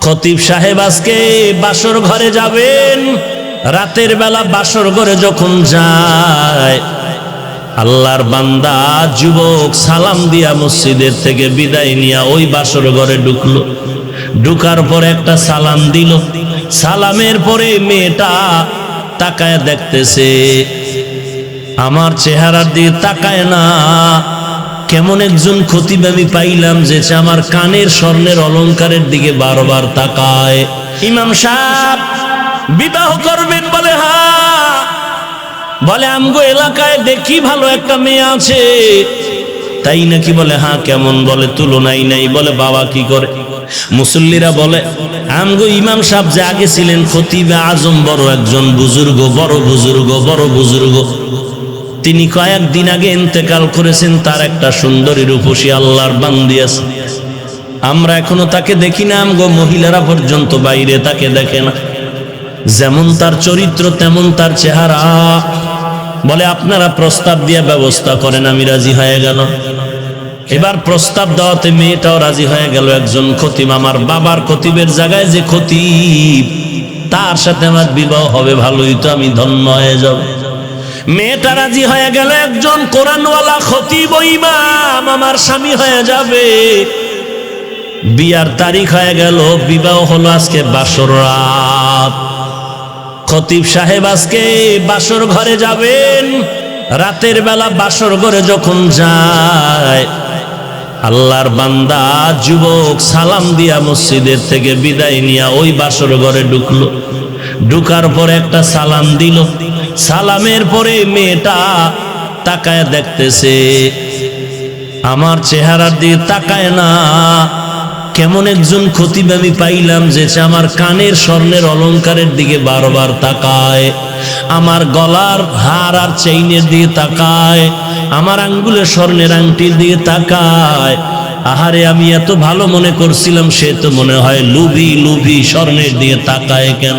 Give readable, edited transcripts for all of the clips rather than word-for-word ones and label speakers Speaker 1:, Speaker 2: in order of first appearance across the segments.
Speaker 1: খতিব সাহেব আজকে বাসর ঘরে যাবেন। রাতের বেলা বাসর ঘরে যখন যায়, আল্লাহর বান্দা যুবক সালাম দিয়া মসজিদের থেকে বিদায় নিয়া ওই বাসর ঘরে ঢুকলো। ঢুকার পরে একটা সালাম দিল। সালামের পরে মেয়েটা তাকায় দেখতেছে, আমার চেহারার দিকে তাকায় না। কেমন একজন খতিব আমি পাইলাম যে আমার কানের স্বর্ণের অলংকারের দিকে বারবার তাকায়। ইমাম সাহেব বিবাহ করবেন? বলে হ্যাঁ। বলে আমগো এলাকায় দেখি ভালো একটা মেয়ে আছে। তাই নাকি? বলে হ্যাঁ। কেমন? বলে তুলনাই নাই। বলে বাবা কি করে? মুসল্লিরা বলে আমগো ইমাম সাহেব যে আগে ছিলেন খতিবে আজম, বড় একজন বুজুর্গ, বড় বুজুর্গ, তিনি কয়েকদিন আগে ইন্তেকাল করেছেন। তার একটা সুন্দরী রূপসী আল্লাহর বান্দি আছে, আমরা এখনো তাকে দেখি না। আমগো মহিলারা পর্যন্ত বাইরে তাকে দেখে না। যেমন তার চরিত্র তেমন তার চেহারা। বলে আপনারা প্রস্তাব দিয়ে ব্যবস্থা করেন। আমি রাজি হয়ে গেল। এবার প্রস্তাব দেওয়াতে মেয়েটাও রাজি হয়ে গেল। একজন খতিব, আমার বাবার খতিবের জায়গায় যে খতিব, তার সাথে আমার বিবাহ হবে, ভালোই তো, আমি ধন্য হয়ে যাব। মেয়েটা রাজি হয়ে গেল। একজন কোরআনওয়ালা খতিব ও ইমাম আমার স্বামী হয়ে যাবে। বিয়ার তারিখ হয়ে গেল, বিবাহ হলো আজকে বাসর রাত। খতিব সাহেব আজকে বাসর ঘরে যাবেন। রাতের বেলা বাসর ঘরে যখন যায়, আল্লাহর বান্দা যুবক সালাম দিয়া মসজিদের থেকে বিদায় নিয়া ওই বাসর ঘরে ঢুকলো। ঢুকার পরে একটা সালাম দিল। সালামের পরে মেয়েটা তাকায় দেখতেছে, আমার চেহারার দিকে তাকায় না। কেমন একজন খতিব আমি পাইলাম যে আমার কানের স্বর্ণের অলংকারের দিকে বারবার তাকায়, আমার গলার হার আর চেইনের দিকে তাকায়, আমার আঙ্গুলের স্বর্ণের আংটির দিকে তাকায়। আহারে, আমি এত ভালো মনে করছিলাম, সে তো মনে হয় লুভি স্বর্ণের দিকে তাকায় কেন?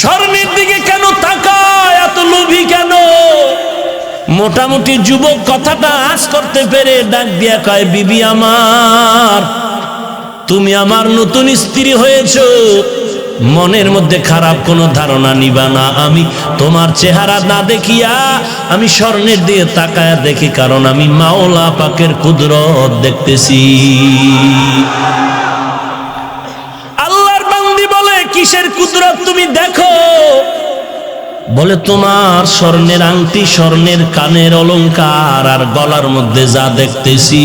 Speaker 1: স্বর্ণের দিকে কেন তাকায়? এত লোভী কেন? মোটামুটি যুবক কথাটা আজ করতে পেরে ডাক দিয়া কয়, বিবি আমার, তুমি আমার নতুন স্ত্রী হয়েছো, মনের মধ্যে খারাপ কোনো ধারণা নিবা না। আমি তোমার চেহারা না দেখিয়া আমি স্বর্ণের দিয়ে তাকায়া দেখি, কারণ আমি মাওলা পাকের কুদরত দেখতেছি। আল্লাহর বান্দি বলে, কিসের কুদরত তুমি দেখো? বলে তোমার স্বর্ণের আংটি, স্বর্ণের কানের অলংকার আর গলার মধ্যে যা দেখতেছি,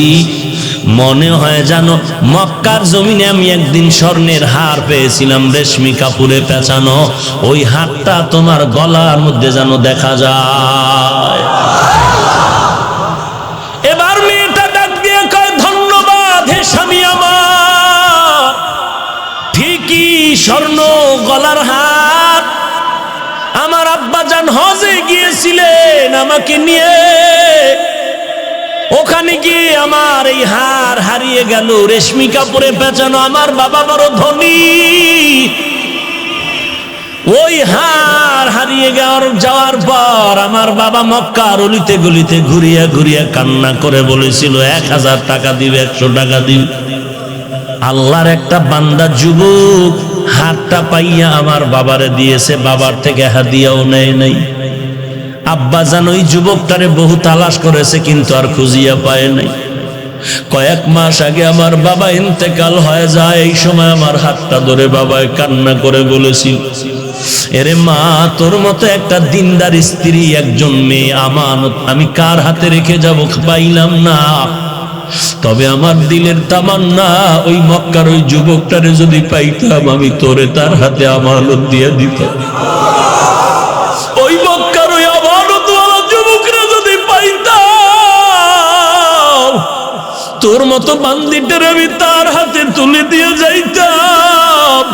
Speaker 1: মনে হয় জানো মক্কার জমিনে আমি একদিন স্বর্ণের হার পেয়েছিলাম, রেশমি কাপড়ে পেঁচানো। ওই হারটা তোমার গলার মধ্যে যেন দেখা যায়। এবার মেয়েটা ডাক দিয়ে কয়, ধন্যবাদ হে স্বামী আমার, ঠিকই স্বর্ণ গলার হার। আমার আব্বাজান হজে গিয়েছিলেন আমাকে নিয়ে, ওখানে গিয়ে আমার এই হার হারিয়ে গেল, রেশমি কাপড়ে পেঁচানো। আমার বাবা বড় ধনী, ওই হার হারিয়ে যাওয়ার পর আমার বাবা মক্কার অলিতে গলিতে ঘুরিয়া ঘুরিয়া কান্না করে বলেছিল, 1000 টাকা দিবে, 100 টাকা দিবে। আল্লাহর একটা বান্দা যুবক হারটা পাইয়া আমার বাবারে দিয়েছে, বাবার থেকে হাদিয়াও নেয় নাই। আব্বাজান ওই যুবকটারে বহু তালাশ করেছে, কিন্তু আর খুঁজিয়া পায় নাই। কয়েক মাস আগে আমার বাবা ইন্তেকাল হয়ে যায়। এই সময় আমার হাতটা ধরে বাবায় কান্না করে বলেছিল, এরে মা, তোর মতো একটা দিনদার স্ত্রী, একজন মেয়ে আমানত আমি কার হাতে রেখে যাব, পাইলাম না। তবে আমার দিলের তামান্না, ওই মক্কার ওই যুবকটারে যদি পাইতাম, আমি তোরে তার হাতে আমানত দিয়ে দিতাম। ওই মক্কার ওই আমানতওয়ালা যুবকরা যদি পাইতাম, তোর মতো বান্দিটার আমি তার হাতে তুলে দিয়ে যাইতাম।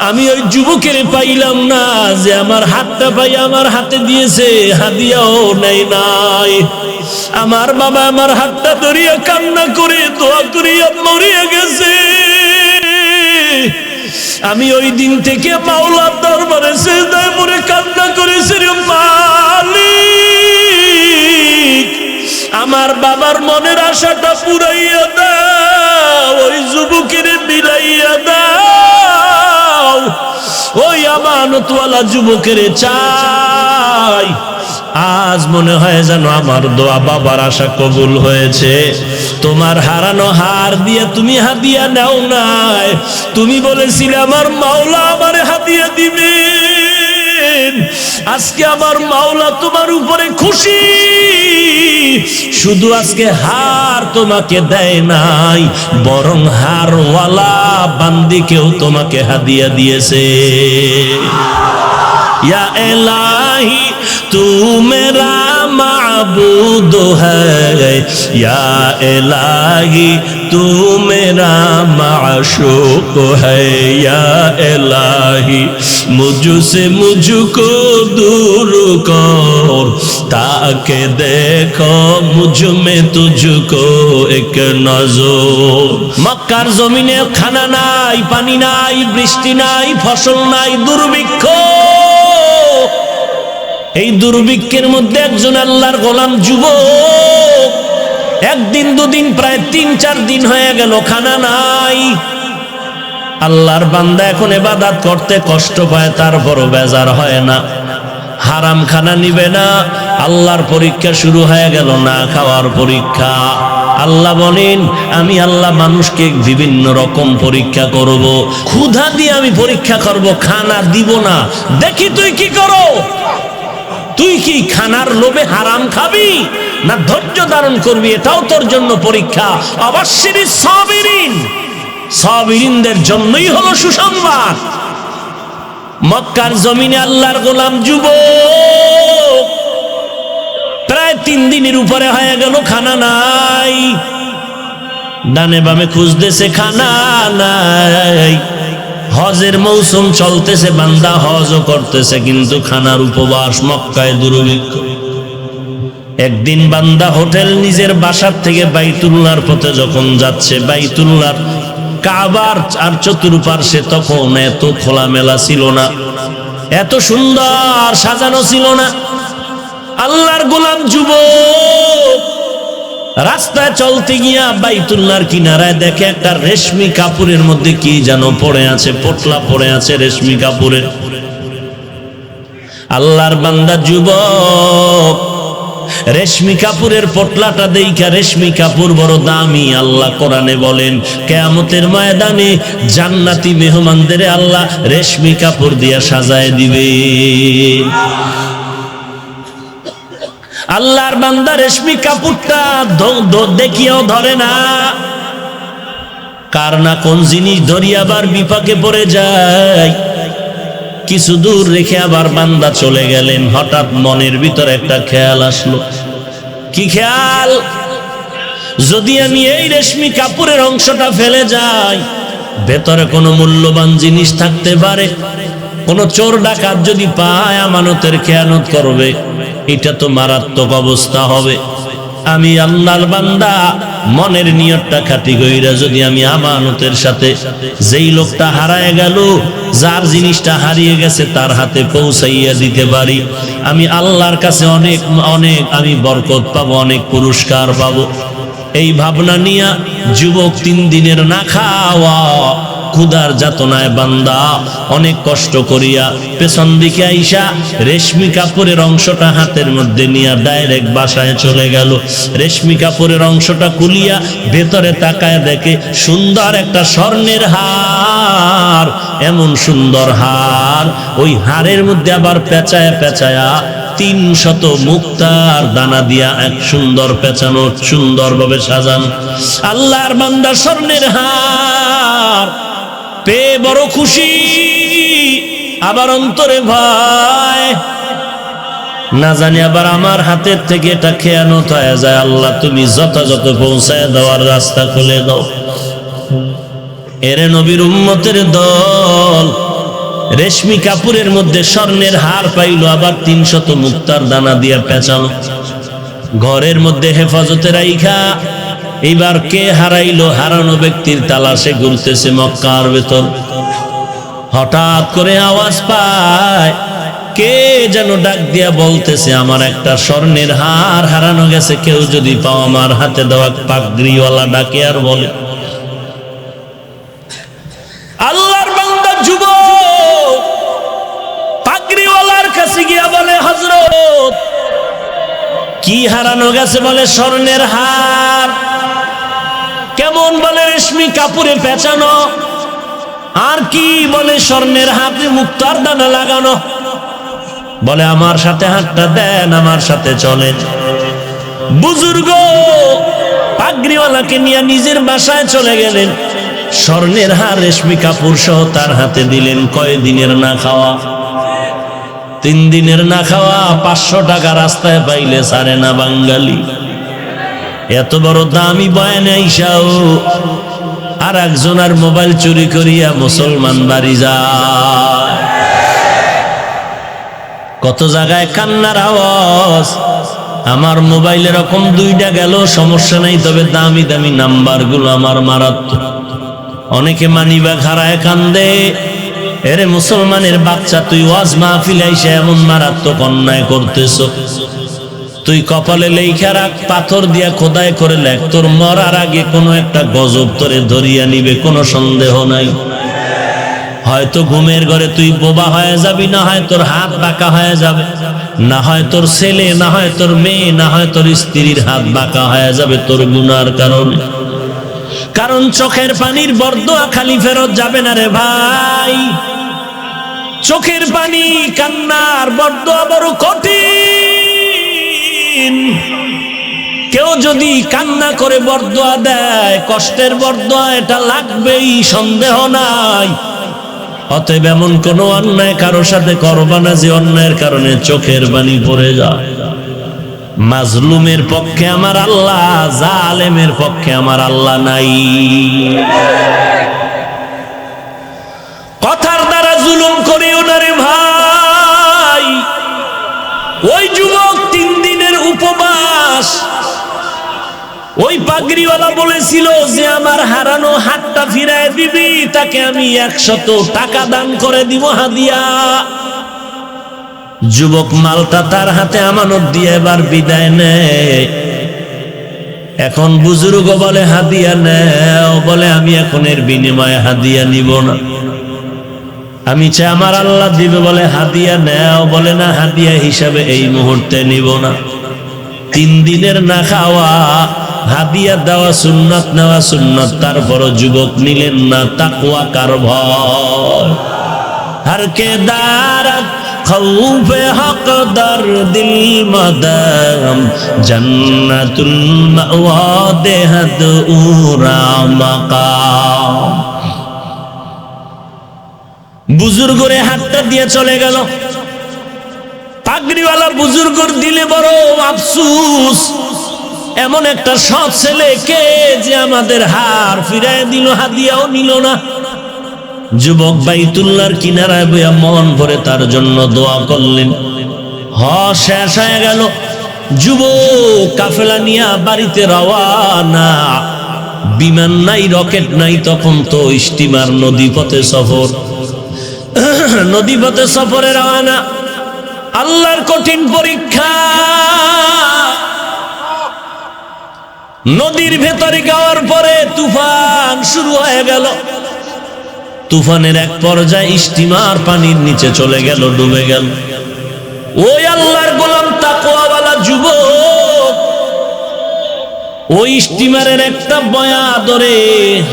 Speaker 1: আমি ওই যুবকের পাইলাম না, যে আমার হাতটা পাই আমার হাতে দিয়েছে, হাদিয়াও নেই নাই। আমার বাবা আমার হাতটা ধরিয়া কান্না করে দোয়া করিয়া মরিয়া গেছে। আমি ওই দিন থেকে মাওলার দরবারে সিজদায় পড়ে কান্না করেছি, রে মালিক, আমার বাবার মনের আশাটা পুরাইয়া দাও, ওই যুবকের বিলাইয়া দাও। আমানতওয়ালা যুবকের চাই। আজ মনে হয় যেন আমার দোয়া বাবার আশা কবুল হয়েছে। তোমার হারানো হার দিয়ে তুমি হাদিয়া নাও নাই, তুমি বলেছিলে আমার মাওলা আমার হাদিয়া দিবেন। আজকে আমার মাওলা তোমার উপরে খুশি, শুধু আজকে হার তোমাকে দেয় নাই, বরং হারওয়ালা বান্দিকেও তোমাকে হাদিয়া দিয়েছে। या इलाही तू मेरा माबूद है, या इलाही तू मेरा माशूक है, या इलाही मुझसे मुझको दूर कर ताकि देखो मुझ में तुझको एक नजर। মক্কার জমিনে খানা নাই, পানি নাই, বৃষ্টি নাই, ফসল নাই, দুর্ভিক্ষ। এই দুর্ভিক্ষের মধ্যে একজন আল্লাহর গোলাম যুবক, একদিন দুদিন প্রায় ৩-৪ দিন হয়ে গেল খানা নাই। আল্লাহর বান্দা এখন ইবাদত করতে কষ্ট পায়, তারপরও বেজার হয় না। হারাম খানা নিবে না, আল্লাহর পরীক্ষা শুরু হয়ে গেল, না খাওয়ার পরীক্ষা। আল্লাহ বলেন আমি আল্লাহ মানুষকে বিভিন্ন রকম পরীক্ষা করব, ক্ষুধা দিয়ে আমি পরীক্ষা করব, খানা দিব না। দেখি তুই কি করো, তুই কি খানার লোভে হারাম খাবি না ধৈর্য ধারণ করবি, এটাও তোর জন্য পরীক্ষা। অবশ্যই সাবিরিন, সাবিরিনদের জন্যই হলো সুসংবাদ। মক্কার জমিনে আল্লাহর গোলাম যুবক প্রায় ৩ দিনের উপরে হয়ে গেল, খানা নাই। ডানে বামে খুঁজতেছে, খানা নাই। হজের মৌসুম চলতেছে, বান্দা হজও করতেছে, কিন্তু খানার উপবাস, মক্কায় দুর্ভিক্ষ। একদিন বান্দা হোটেল নিজের বাসার থেকে বাইতুল্লাহর পথে যখন যাচ্ছে, বাইতুল্লাহর কাবার আর চতুর্পার্শ্বে তখন এত খোলামেলা ছিল না, এত সুন্দর সাজানো ছিল না। আল্লাহর গোলাম যুবক রাস্তায় চলতে গিয়া বাইতুল্লাহর কিনারায় দেখে একটা রেশমি কাপড়ের মধ্যে কি যেন পড়ে আছে, পোটলা পড়ে আছে রেশমি কাপড়ের। আল্লাহর বান্দা যুবক রেশমি কাপড়ের পোটলাটা দেইখা, রেশমি কাপড় বড় দামি। আল্লাহ কোরআনে বলেন কিয়ামতের ময়দানে জান্নাতি মেহমানদের আল্লাহ রেশমি কাপড় দিয়া সাজায় দিবে। আল্লাহর বান্দা রেশমি কাপড়টা দেখিয়াও ধরে না, কার না কোন জিনিস ধরিয়া আবার বিপাকে পড়ে যায়। কিছু দূর রেখে আবার বান্দা চলে গেলেন। হঠাৎ মনের ভিতরে একটা খেয়াল আসলো। কি খেয়াল? যদি আমি এই রেশমি কাপড়ের অংশটা ফেলে যাই, ভেতরে কোনো মূল্যবান জিনিস থাকতে পারে, কোনো চোর ডাকাত যদি পায় আমানতের খেয়ানত করবে, এটা তো মারাত্মক অবস্থা হবে। আমি আল্লাহর বান্দা মনের নিয়তটা খাঁটি কইরা যদি আমি আমানতের সাথে যেই লোকটা হারায় গেল, যার জিনিসটা হারিয়ে গেছে তার হাতে পৌঁছাইয়া দিতে পারি, আমি আল্লাহর কাছে অনেক অনেক আমি বরকত পাবো, অনেক পুরস্কার পাবো। এই ভাবনা নিয়া যুবক 3 দিনের না খাওয়া ক্ষুধার যাতনায় বান্দা অনেক কষ্ট করিয়া পেছন দিকে আইসা রেশমি কাপড়ের অংশটা হাতের মধ্যে নিয়ে ডাইরেক্ট বাসায় চলে গেল। রেশমি কাপড়ের অংশটা খুলিয়া ভেতরে তাকায় দেখে সুন্দর একটা স্বর্ণের হার। এমন সুন্দর হার, ওই হারের মধ্যে আবার পেঁচায়া পেঁচায়া 300 মুক্তার দানা দিয়া এক সুন্দর পেঁচানো, সুন্দরভাবে সাজানো। আল্লাহর বান্দা স্বর্ণের হার পেয়ে বড় খুশি, আবার অন্তরে ভয়, না জানি আবার আমার হাতের থেকে এটা খেয়ানত হয়ে যায়। আল্লাহ তুমি যথাযথ পৌঁছায় দেওয়ার রাস্তা খুলে দাও। এরে নবীর উম্মতের দল রেশমি কাপড়ের মধ্যে স্বর্ণের হার পাইল, আবার 300 মুক্তার দানা দিয়া পেঁচানো, ঘরের মধ্যে হেফাজতে রাইখা এবার কে হারাইলো, হারানো ব্যক্তির তালাশে ঘুরতেছে মক্কার ভেতর। হঠাৎ করে আওয়াজ পায়, কে যেন ডাক দিয়া বলতেছে আমার একটা স্বর্ণের হার হারানো গেছে, কেউ যদি পাও আমার হাতে দেওয়া। পাগড়িওয়ালা ডাকে আর বলে। আল্লাহর বান্দা যুবক হযরত কি হারানো গেছে? বলে স্বর্ণের হার। কেমন? বলে রেশমি কাপড়ে পেঁচানো। আর কি? বলে স্বর্ণের হাতে মুক্তার দানা লাগানো। বলে আমার সাথে হাতটা দেন, আমার সাথে চলেন। বুজুর্গ পাগড়িওয়ালাকে নিয়ে নিজের বাসায় চলে গেলেন। স্বর্ণের হার রেশমি কাপড় সহ তার হাতে দিলেন। কয় দিনের না খাওয়া? 3 দিনের না খাওয়া। 500 টাকা রাস্তায় পাইলে ছাড়ে না বাঙালি। এত বড় দামি বয়ানে আইসাও আর একজনের মোবাইল চুরি করিয়া মুসলমান বাড়ি যায়। কত জায়গায় কান্নার আওয়াজ। আমার মোবাইল এরকম 2টা গেল, সমস্যা নাই, তবে দামি দামি নাম্বার গুলো আমার মারাত্মক। অনেকে মানিব্যাগ হারায় কান্দে। এরে মুসলমানের বাচ্চা, তুই ওয়াজ মাহফিলে এসে এমন মারাত্মক অন্যায় করতেছ। তুই কপালে লেখা রাখ, পাথর দিয়া খোদাই করে লেখ, তোর মরার আগে কোনো একটা গজব তোরে ধরিয়া নিবে, কোনো সন্দেহ নাই। হয়তো ঘুমের ঘরে তুই বোবা হয়ে যাবি, না হয় তোর হাত বাঁকা হয়ে যাবে, না হয় তোর ছেলে, না হয় তোর মেয়ে, না হয় তোর স্ত্রীর হাত বাঁকা হয়ে যাবে তোর গুনার কারণে। কারণ চোখের পানির বরদোয়া খালি ফেরত যাবে না রে ভাই। চোখের পানি, কান্নার বরদোয়া বড় কঠিন। কেউ যদি কান্না করে বরদোয়া দেয়, কষ্টের বরদোয়া, এটা লাগবেই, সন্দেহ নাই। অতএব এমন কোন অন্যায় কারোর সাথে করবা না যে অন্যায়ের কারণে চোখের পানি পড়ে যায়। মাজলুমের পক্ষে আমার আল্লাহ, জালেমের পক্ষে আমার আল্লাহ নাই। কথার দ্বারা জুলুম করিও না রে ভাই। ওই যুবক 3 দিনের উপবাস। ওই পাগড়িওয়ালা বলেছিল যে আমার হারানো হাতটা ফিরায় দিবি, তাকে আমি 100 টাকা দান করে দিব হাদিয়া। যুবক মালটা তার হাতে আমানত দিয়ে এবার বিদায় নেয়। এখন বুজুর্গ বলে হাদিয়া নেও। বলে আমি এখন এর বিনিময়ে হাদিয়া নিব না, আমি চাই আমার আল্লাহ দিবে। বলে হাদিয়া নেও। বলে না, হাদিয়া হিসাবে এই মুহূর্তে নিব না। 3 দিনের না খাওয়া, হাদিয়া দেওয়া সুন্নাত, নেওয়া সুন্নাত। তারপরও যুবক নিলেন না। তাকওয়া কার ভয়? हर के दारत खौफ हक दर दिल मदम जन्नतुल मअवा देहद उरा मकाम। বুজুর্গরে হাতটা দিয়ে চলে গেল। পাগড়িওয়ালা বুজুর্গর দিলে বড় আফসোস, এমন একটা সৎ ছেলে কে যে আমাদের হার ফিরায় দিল, হাদিয়াও নিল না। যুবক বাইতুল্লাহর কিনারায় বইয়া মন ভরে তার জন্য দোয়া করলেন। শেষ হয়ে গেল। যুবক কাফেলা নিয়া বাড়িতে রওয়ানা। বিমান নাই, রকেট নাই, তখন তো স্টিমার, নদীপথে সফর। নদীপথে সফরে রওয়ানা। আল্লাহর কঠিন পরীক্ষা। নদীর ভেতরে যাওয়ার পরে তুফান শুরু হয়ে গেল। তুফানের এক পর্যায়ে স্টিমার পানির নিচে চলে গেল, ডুবে গেল। ওই আল্লাহর গোলাম তাকওয়াওয়ালা যুবক ওই স্টিমারের একটা বয়া ধরে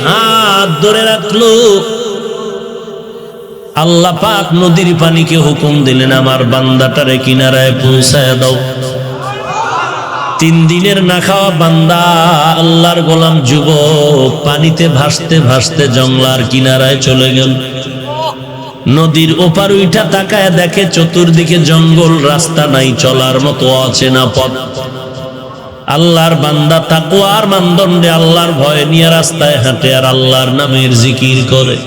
Speaker 1: হাত ধরে রাখলো। আল্লাহ পাক নদীর পানিকে হুকুম দিলেন, আমার বান্দাটারে কিনারায় পৌঁছায় দাও। 3 দিনের না খাওয়া বান্দা, আল্লাহর গোলাম যুবক পানিতে ভাসতে ভাসতে জংলার কিনারায় চলে গেল। নদীর ওপার উইঠা তাকায় দেখে চতুর্দিকে জঙ্গল, রাস্তা নাই, চলার মতো অচেনা পথ। আল্লাহর বান্দা তাকওয়ার মানদণ্ডে আল্লাহর ভয় নিয়ে রাস্তায় হাঁটে আর আল্লাহর নামের জিকির করে,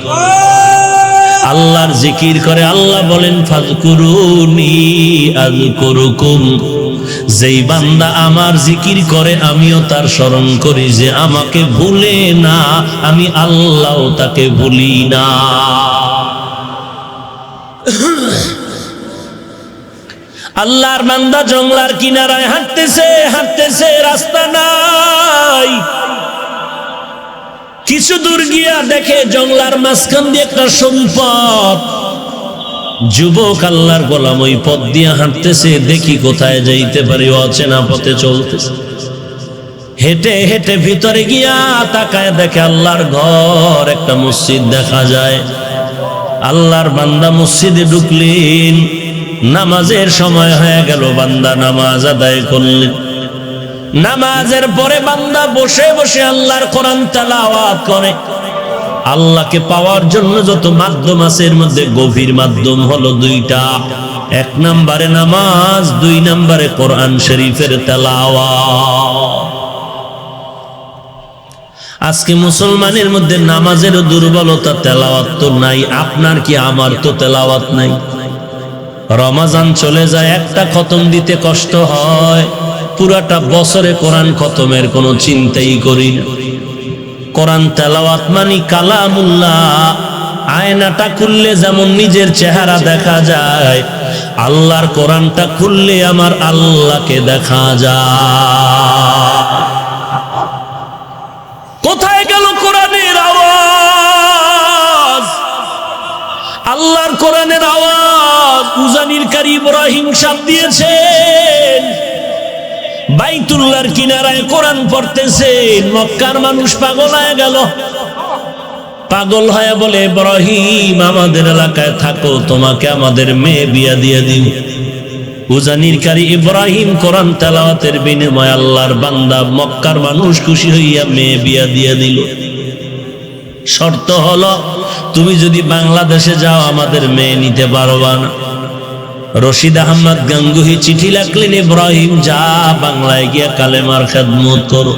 Speaker 1: আল্লাহর জিকির করে। আল্লাহ বলেন ফাযকুরুনি আযকুরুকুম। যেই বান্দা আমার জিকির করে আমিও তার স্মরণ করি, যে আমাকে ভুলে না আমি আল্লাহও তাকে ভুলি না। আল্লাহর বান্দা জংলার কিনারায় হাঁটতেছে হাঁটতেছে, রাস্তা নাই। কিছু দূর গিয়া দেখে জংলার মাঝখান দিয়ে একটা সম্পদ। যুবক আল্লাহর গোলাম ওই পথ দিয়ে হাঁটতেছে, দেখি কোথায় যাইতে পারি, অচেনা পথে চলতেছে। হেঁটে হেঁটে ভিতরে গিয়া তাকায় দেখে আল্লাহর ঘর, একটা মসজিদ দেখা যায়। আল্লাহর বান্দা মসজিদে ঢুকলেন, নামাজের সময় হয়ে গেল, বান্দা নামাজ আদায় করলেন। নামাজের পরে বান্দা বসে বসে আল্লাহর কোরআন তেলাওয়াত করে। আল্লাহকে পাওয়ার জন্য যত মাধ্যম আছে এর মধ্যে গভীর মাধ্যম হলো দুইটা, এক নম্বরে নামাজ, দুই নম্বরে কোরআন শরীফের তেলাওয়াত। আজকে মুসলমানের মধ্যে নামাজেরও দুর্বলতা, তেলাওয়াত তো নাই। আপনার কি আমার তো তেলাওয়াত নাই। রমাজান চলে যায়, একটা খতম দিতে কষ্ট হয়, পুরাটা বছরে কোরআন খতমের কোনো চিন্তাই করি না। কোরআন তেলাওয়াত মানি কালামুল্লাহ। আয়নাটা খুললে যেমন নিজের চেহারা দেখা যায়, আল্লাহর কোরআনটা খুললে আমার আল্লাহকে দেখা যায়। কোথায় গেল কোরআনের আওয়াজ? আল্লাহর কোরআনের আওয়াজ উজানির কারি ইব্রাহিম সাহেব দিয়েছেন। বাইতুল্লাহর কিনারায় কোরআন পড়তেছেন, মক্কার মানুষ পাগল হয়ে গেল। পাগল হয়ে বলে, ইব্রাহিম আমাদের এলাকায় থাকো, তোমাকে আমাদের মেয়ে বিয়া দিয়ে দিন। উজানির কারি ইব্রাহিম কোরআন তেলাওয়াতের বিনিময়ে আল্লাহর বান্দা মক্কার মানুষ খুশি হইয়া মেয়ে বিয়া দিয়ে দিল। শর্ত হলো, তুমি যদি বাংলাদেশে যাও আমাদের মেয়ে নিতে পারবা না। রশিদ আহমদ গাঙ্গুহি চিঠি লিখলেন, ইব্রাহিম যা বাংলায় গিয়া কালেমার খেদমত করো।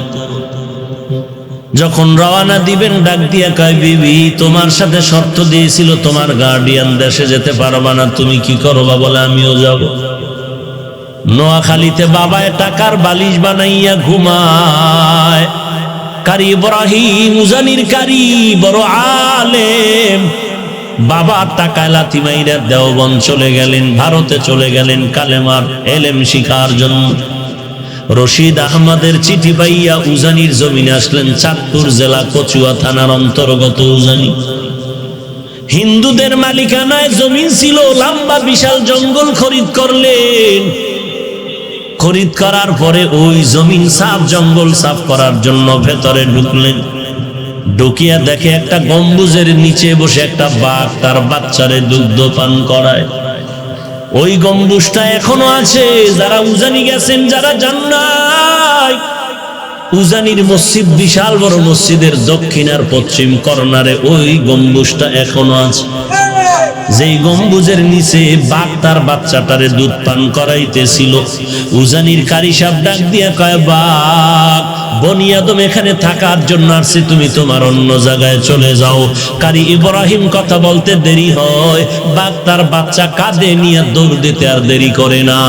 Speaker 1: যখন রওনা দিবেন ডাক দিয়া কয়, বিবি তোমার সাথে শর্ত দিয়েছিল তোমার গার্ডিয়ান দেশে যেতে পারবা না, তুমি কি করবা? বলে আমিও যাব। নোয়াখালীতে বাবায় টাকার বালিশ বানাইয়া ঘুমায়। কারি ইব্রাহিম উজানির কারি বড় আলেম, বাবার টাকায় লাথি মাইরা দেওবন্দ চলে গেলেন, ভারতে চলে গেলেন কালেমার এলেম শিখার জন্য। রশিদ আহমদের চিঠি পাইয়া উজানির জমিনে আসলেন। চাঁদপুর জেলা কচুয়া থানার অন্তর্গত উজানি। হিন্দুদের মালিকানায় জমিন ছিল, লম্বা বিশাল জঙ্গল খরিদ করলেন। খরিদ করার পরে ওই জমিন সাফ, জঙ্গল সাফ করার জন্য ভেতরে ঢুকলেন। ঢুকিয়া দেখে একটা গম্বুজের নিচে বসে একটা বাঘ তার বাচ্চারে দুগ্ধ পান করায়। ওই গম্বুজটা এখনো আছে। যারা উজানি গেছেন, যারা যান নাই, উজানির মসজিদ বিশাল বড়, মসজিদের দক্ষিণ আর পশ্চিম কর্নারে ওই গম্বুজটা এখনো আছে। যেই গম্বুজের নিচে বাঘ তার বাচ্চাটারে দুধ পান করাইতেছিল। উজানির কারি সাহেব ডাক দিয়া কয়, বাঘ বনি আদম এখানে থাকার জন্য আসছে, তুমি তোমার অন্য জায়গায় চলে যাও। কারি ইব্রাহিম কথা বলতে দেরি হয়, বাঘ তার বাচ্চা কাঁধে নিয়ে দৌড় দিতে আর দেরি করে না।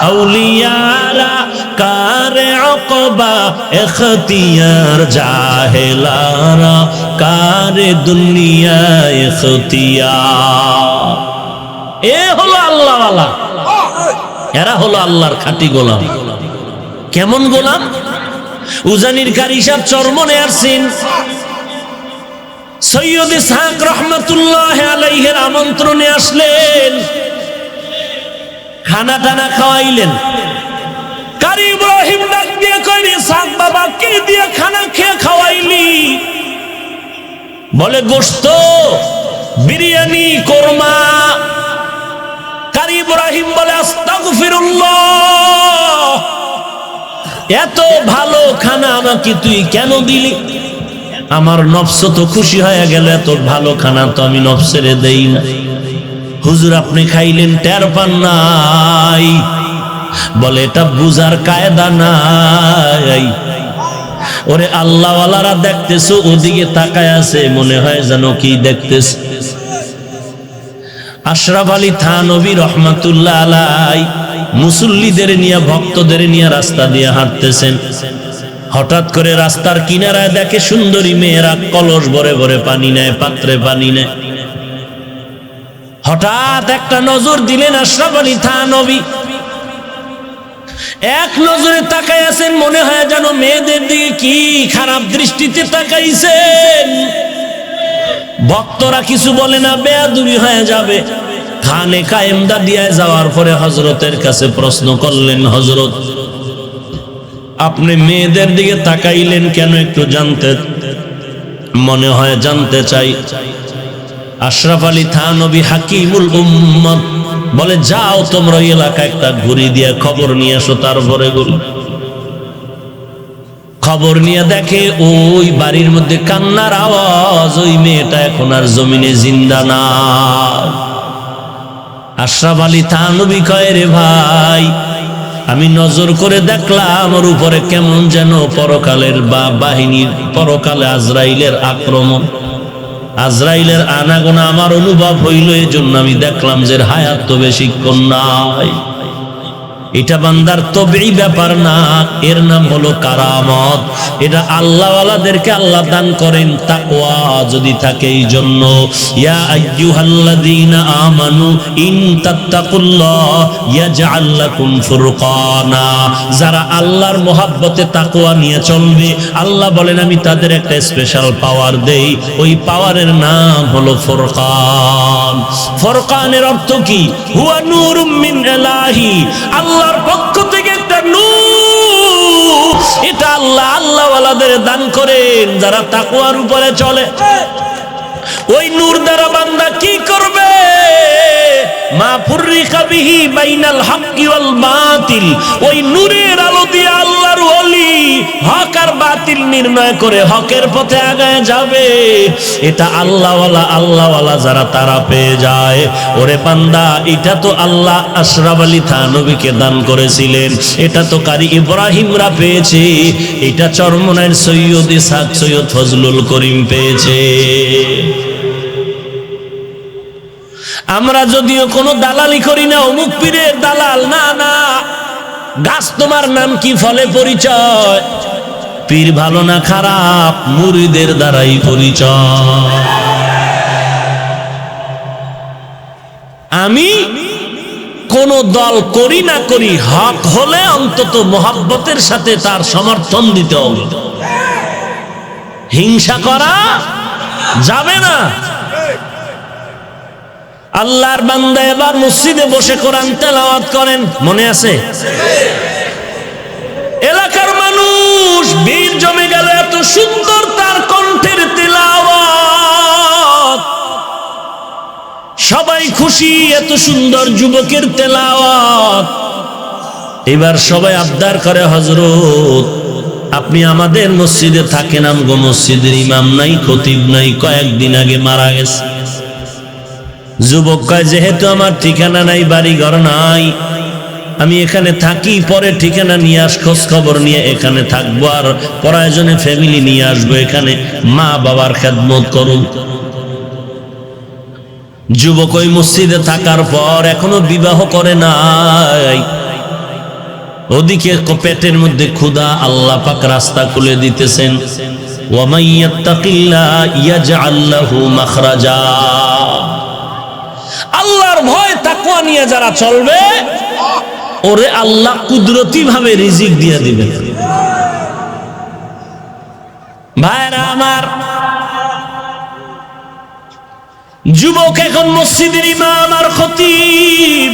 Speaker 1: আউলিয়ারা কারে আকবা ইখতিয়ার, জাহেলারা কারে দুনিয়া ইখতিয়ার। এ হলো আল্লাহওয়ালা, এরা হলো আল্লাহর খাঁটি গোলাম। কেমন গোলাম? উজানির কারি সাহেব চরমনে আসছেন, সৈয়দ ইসহাক রহমাতুল্লাহ আলাইহির আমন্ত্রণে আসলেন। খানা টানা খাওয়াইলেন। কারি ইব্রাহিম ডাক দিয়ে কইল, ইসহাক বাবা কি দিয়ে খানা খেয়ে খাওয়াইলি? বলে গোশত, বিরিয়ানি, কোরমা। কারি ইব্রাহিম বলে আস্তাগফিরুল্লাহ, এত ভালো খানা আমাকে তুই কেন দিলি? আমার নফস তো খুশি হয়ে গেল, এত ভালো খানা তো আমি নফসেরে দেই না। হুজুর আপনি খাইলেন টের পান নাই? বলে এটা বুঝার কায়দা নাই। ওরে আল্লাহওয়ালারা দেখতেছো, ওদিকে তাকায় আছে, মনে হয় যেন কি দেখতেছে। আশরাফ আলী থানভী রহমাতুল্লাহ আলাই মুসল্লিদের নিয়ে, ভক্তদের নিয়ে রাস্তা দিয়ে হাঁটতেছেন। হঠাৎ করে রাস্তার কিনারায় দেখে সুন্দরী মেয়েরা কলস ভরে ভরে পানি নেয়, পাত্রে পানি নেয়। হঠাৎ একটা নজর দিলেন আশরাফ আলী থানভী। এক নজরে তাকায় আছেন, মনে হয় যেন মেয়েদের দিকে কি খারাপ দৃষ্টিতে তাকাইছেন। ভক্তরা কিছু বলে না, বেয়াদবি হয়ে যাবে। খানে কায়েমদা দিয়ে যাওয়ার পরে হযরতের কাছে প্রশ্ন করলেন, হযরত আপনি মেয়েদের দিকে তাকাইলেন কেন, একটু জানতে মনে হয় জানতে চাই। আশরাফ আলী থানভী হাকিমুল উম্মত বলে, যাও তোমরা ওই এলাকায় একটা ঘুরি দিয়ে খবর নিয়ে আসো। তারপরে খবর নিয়ে দেখে ওই বাড়ির মধ্যে কান্নার আওয়াজ, ওই মেয়েটা এখন আর জমিনে জিন্দা না। আশরাফ আলী থানভী কয়, রে ভাই আমি নজর করে দেখলাম ওর উপরে কেমন যেন পরকালের বাহিনীর, পরকালে আজরাইলের আক্রমণ, আজরাইলের আনাগোনা আমার অনুভব হইল। এই জন্য আমি দেখলাম যে হায়াত তো বেশিক্ষণ নাই। এটা বান্দার তবেই ব্যাপার না, এর নাম হলো কারামত। এটা আল্লাহওয়ালাদেরকে আল্লাহ দান করেন তাকওয়া যদি থাকে। এই জন্য ইয়া আইয়ুহাল্লাযীনা আমানু ইন তাত্তাকুল্লাহ ইয়াজআল লাকুম ফুরকানা, যারা আল্লাহর মহব্বতে তাকওয়া নিয়ে চলবে, আল্লাহ বলেন আমি তাদের একটা স্পেশাল পাওয়ার দেই। ওই পাওয়ারের নাম হলো ফুরকান। ফুরকানের অর্থ কি? হুয়া নূরুম মিন ইলাহি, আল্লাহর পক্ষ থেকে একটা নূর। এটা আল্লাহওয়ালাদের দান করেন যারা তাকওয়ার উপরে চলে। ওই নূর দ্বারা বান্দা কি করবে? মা ফুররিকা বিহি বাইনাল হক্কি ওয়াল বাতিল, ওই নূরের আলো দিয়ে আল্লাহর ওলি হক আর বাতিল নির্ণয় করে হকের পথে আগায় যাবে। এটা আল্লাহওয়ালা যারা তারা পেয়ে যায়। ওরে বান্দা, এটা তো আল্লাহ আশরাফ আলী থানভীকে দান করেছিলেন, এটা তো কারি ইব্রাহিমরা পেয়েছে, এটা চরমনাইর সৈয়দ ইসহাক সৈয়দ ফজলুল করিম পেয়েছে। আমরা যদিও কোনো দালালি করি না, অমুক পীরের দালাল না, না। গাছ তোমার নাম কি, ফলে পরিচয়। পীর ভালো না খারাপ, মুরিদের দ্বারাই পরিচয়। আমি কোন দল করি না করি, হক হলে অন্তত মোহাব্বতের সাথে তার সমর্থন দিতে হবে। হিংসা করা যাবে না। আল্লাহর বান্দা এবার মসজিদে বসে কোরআন তেলাওয়াত করেন, মনে আছে? এলাকার মানুষ ভিড় জমে গেল, এত সুন্দর তার কণ্ঠের তেলাওয়াত, সবাই খুশি, এত সুন্দর যুবকের তেলাওয়াত। এবার সবাই আবদার করে, হযরত আপনি আমাদের মসজিদে থাকেন, আমগো মসজিদের ইমাম নাই, খতিব নাই, কয়েকদিন আগে মারা গেছে। যুবক কয়, যেহেতু আমার ঠিকানা নাই, বাড়ি ঘর নাই, আমি এখানে থাকি, পরে ঠিকানা নিয়ে খোঁজ খবর নিয়ে এখানে থাকবো, আর প্রয়োজনে ফ্যামিলি নিয়ে আসবো, এখানে মা বাবার খেদমত করুন। যুবক ওই মসজিদে থাকার পর এখনো বিবাহ করে নাই। ওদিকে পেটের মধ্যে ক্ষুধা, আল্লাহ পাক রাস্তা খুলে দিতেছেন। ওয়া মাইয়াত্তাকিল্লাহ ইয়াজআল লাহু মাখরাজা, আল্লাহর ভয় তাকওয়া নিয়ে যারা চলবে, ওরে আল্লাহ কুদরতি ভাবে রিজিক দিয়ে দিবেন। ভাইরা আমার, যুবক এখন মসজিদের ইমাম আর খতিব,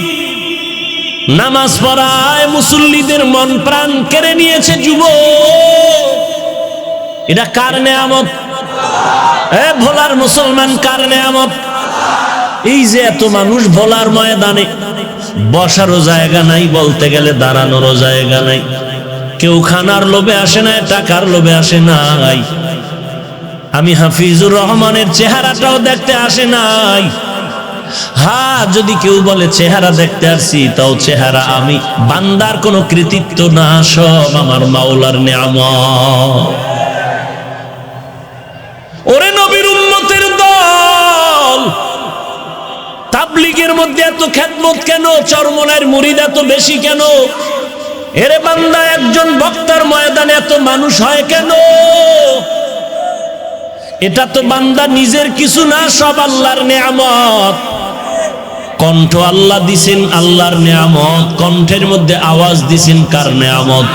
Speaker 1: নামাজ পড়ায় মুসল্লিদের মন প্রাণ কেড়ে নিয়েছে। যুবক, এটা কার নেয়ামত? ভোলার মুসলমান, কার নেয়ামত? এই যে এত মানুষ ভোলার ময়দানে, বসারও জায়গা নাই, বলতে গেলে দাঁড়ানোরও জায়গা নাই। কেউ খানার লোভে আসে না, টাকার লোভে আসে নাই। আমি হাফিজুর রহমানের চেহারাটাও দেখতে আসে নাই। হ্যাঁ, যদি কেউ বলে চেহারা দেখতে আসছি, তাও চেহারা আমি, বান্দার কোনো কৃতিত্ব না, সব আমার মাওলার নেয়ামত। ওরে নবীর উম্মতের দল, তাবলীগের মধ্যে এত খেদমত কেন? চরমনাইয়ের মুরিদ এত বেশি কেন? এরে বান্দা, একজন বক্তার ময়দানে এত মানুষ হয় কেন? এটা তো বান্দা নিজের কিছু না, সব আল্লাহর নেয়ামত। কণ্ঠ আল্লাহ দিছেন, আল্লাহর নেয়ামত। কণ্ঠের মধ্যে আওয়াজ দিছেন, কার নেয়ামত?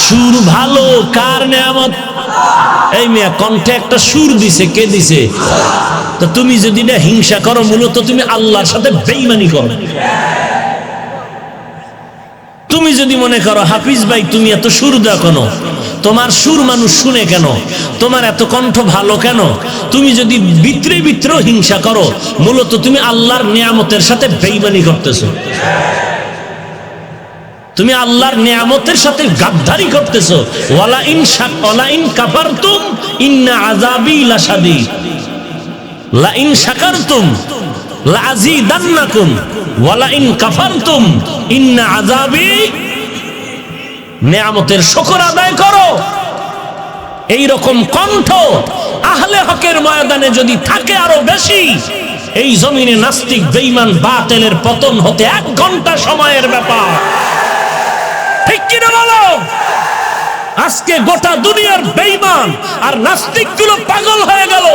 Speaker 1: সুর ভালো, কার নেয়ামত? এই মিয়া কণ্ঠে একটা সুর দিছে, কে দিছে? তো তুমি যদি না হিংসা করো, মূলত তুমি আল্লাহর সাথে বেঈমানি করো। তুমি যদি মনে করো হাফিজ ভাই তুমি এত সুর দাও কেন, তোমার সুর মানুষ শুনে কেন, তোমার এত কণ্ঠ ভালো কেন, তুমি যদি ভিতরে ভিতরে হিংসা করো, মূলত তুমি আল্লাহর নিয়ামতের সাথে বেঈমানি করতেছো। তুমি আল্লাহর নিয়ামতের সাথে গাদ্দারি করতেছো। ওয়ালা ইন কাফারতুম ইন্না আযাবি লাশাদীদ, লা ইন শাকারতুম লাযীদান্নাকুম ওয়ালা ইন কাফারতুম ইন্না আযাবি। নিয়ামতের শুকর আদায় করো। এই রকম কণ্ঠ আহলে হকের ময়দানে যদি থাকে আরো বেশি, এই জমিনে নাস্তিক বেঈমান বাতিলের পতন হতে 1 ঘন্টা সময়ের ব্যাপার। ঠিক কিনা বলো? আজকে গোটা দুনিয়ার বেঈমান আর নাস্তিকগুলো পাগল হয়ে গেল।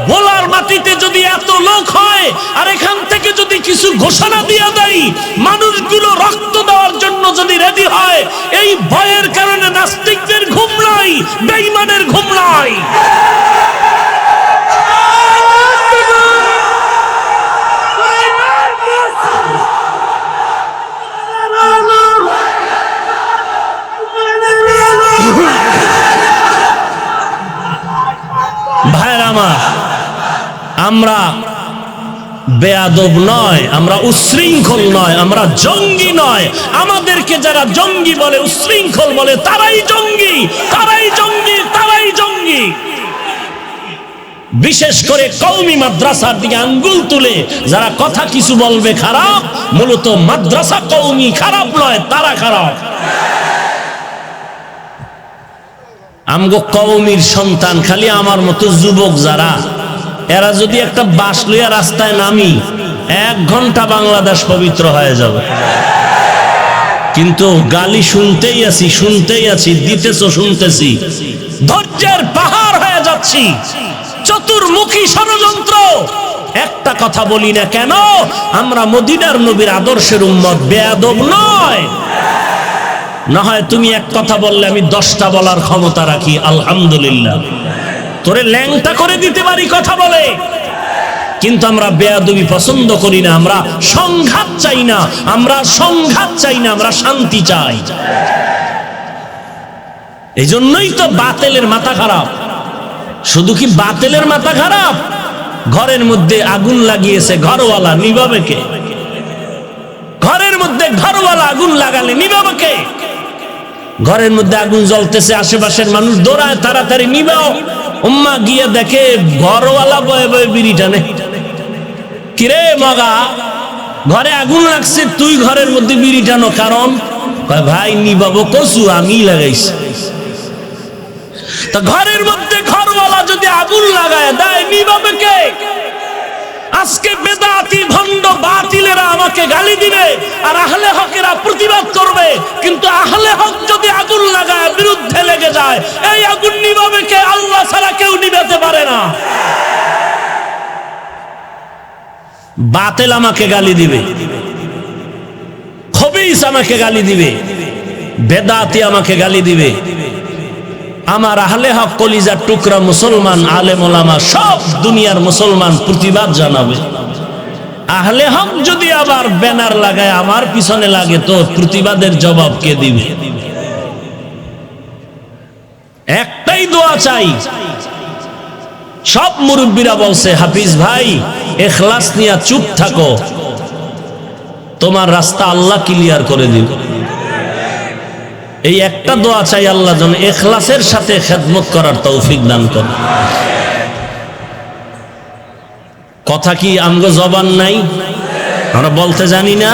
Speaker 1: বোলার মাটিতে যদি এত লোক হয় আর এখান থেকে যদি কিছু ঘোষণা দিয়ে দেয়, মানুষগুলো রক্ত দেওয়ার জন্য যদি রেডি হয়, এই ভয়ের কারণে নাস্তিকদের ঘুম নাই, বেঈমানের ঘুম নাই। ভাইরা আমার, আমরা বেয়াদব নয়, আমরা উচ্ছৃঙ্খল নয়, আমরা জঙ্গি নয়। আমাদেরকে যারা জঙ্গি বলে, উচ্ছৃঙ্খল বলে, তারাই জঙ্গি, তারাই জঙ্গি, তারাই জঙ্গি। বিশেষ করে কওমি মাদ্রাসার দিকে আঙ্গুল তুলে যারা কথা কিছু বলবে খারাপ, মূলত মাদ্রাসা কওমি খারাপ নয়, তারা খারাপ। আমগো কওমির সন্তান খালি আমার মতো যুবক যারা, এরা যদি একটা বাস লইয়া রাস্তায় নামি, 1 ঘন্টা বাংলাদেশ পবিত্র হয়ে যাবে। কিন্তু গালি শুনতেই আছি, শুনতেই আছি, দিতেছো শুনতেছি, ধৈর্যের পাহাড় হয়ে যাচ্ছি। চতুর্মুখী ষড়যন্ত্র। একটা কথা বলি না কেন, আমরা মদিনার নবীর আদর্শের উম্মত, বেয়াদব নয়। না হয় তুমি এক কথা বললে আমি 10টা বলার ক্ষমতা রাখি, আলহামদুলিল্লাহ। তোরে ল্যাংটা করে দিতে পারি কথা বলে, কিন্তু আমরা বেয়াদবি পছন্দ করি না। আমরা সংঘাত চাই না, আমরা সংঘাত চাই না, আমরা শান্তি চাই। এই জন্যই তো বাতিলের মাথা খারাপ। শুধু কি বাতিলের মাথা খারাপ, ঘরের মধ্যে আগুন লাগিয়েছে ঘরওয়ালা, নিভাবে কে? ঘরের মধ্যে ঘরওয়ালা আগুন লাগালে নিভাবে কে? ঘরের মধ্যে আগুন জ্বলতেছে, আশেপাশের মানুষ দৌড়ায় তাড়াতাড়ি নিভাও। উম্মা গিয়ে দেখে ঘরওয়ালা বয়ে বয়ে বিড়ি টানে। কিরে মগা, ঘরে আগুন লাগছে, তুই ঘরের মধ্যে বিড়ি টানো কারণ? ভাই নিভাবো কসু, আমি লাগাইছি। তা ঘরের মধ্যে ঘরওয়ালা যদি আগুন লাগায় দেয়, নিভাবে কে? আজকে বেদাতি ভণ্ড বাতিলেরা আমাকে গালি দিবে আর আহলে হকেরা প্রতিবাদ করবে, কিন্তু আহলে হক যদি আগুন লাগায়, বিরুদ্ধে লেগে যায়, এই আগুন নিভাবে কে? আল্লাহ ছাড়া কেউ নিভাতে পারে না। বাতিল আমাকে গালি দিবে, খবিস আমাকে গালি দিবে, বেদাতি আমাকে গালি দিবে। আমার আহলে হক কলিজার টুকরা মুসলমান আলেম ওলামা সব দুনিয়ার মুসলমান প্রতিবাদ জানাবে। আহলে হক যদি আবার ব্যানার লাগায় আমার পিছনে লাগে, তো প্রতিবাদের জবাব কে দিবে? একটাই দোয়া চাই। সব মুরব্বীরা বলছে, হাফিজ ভাই ইখলাস নিয়ে চুপ থাকো, তোমার রাস্তা আল্লাহ ক্লিয়ার করে দিবে। এই একটা দোয়া চাই, আল্লাহ যেন ইখলাসের সাথে খেদমত করার তৌফিক দান করে। কথা কি আমগো জবান নাই? আমরা বলতে জানি না?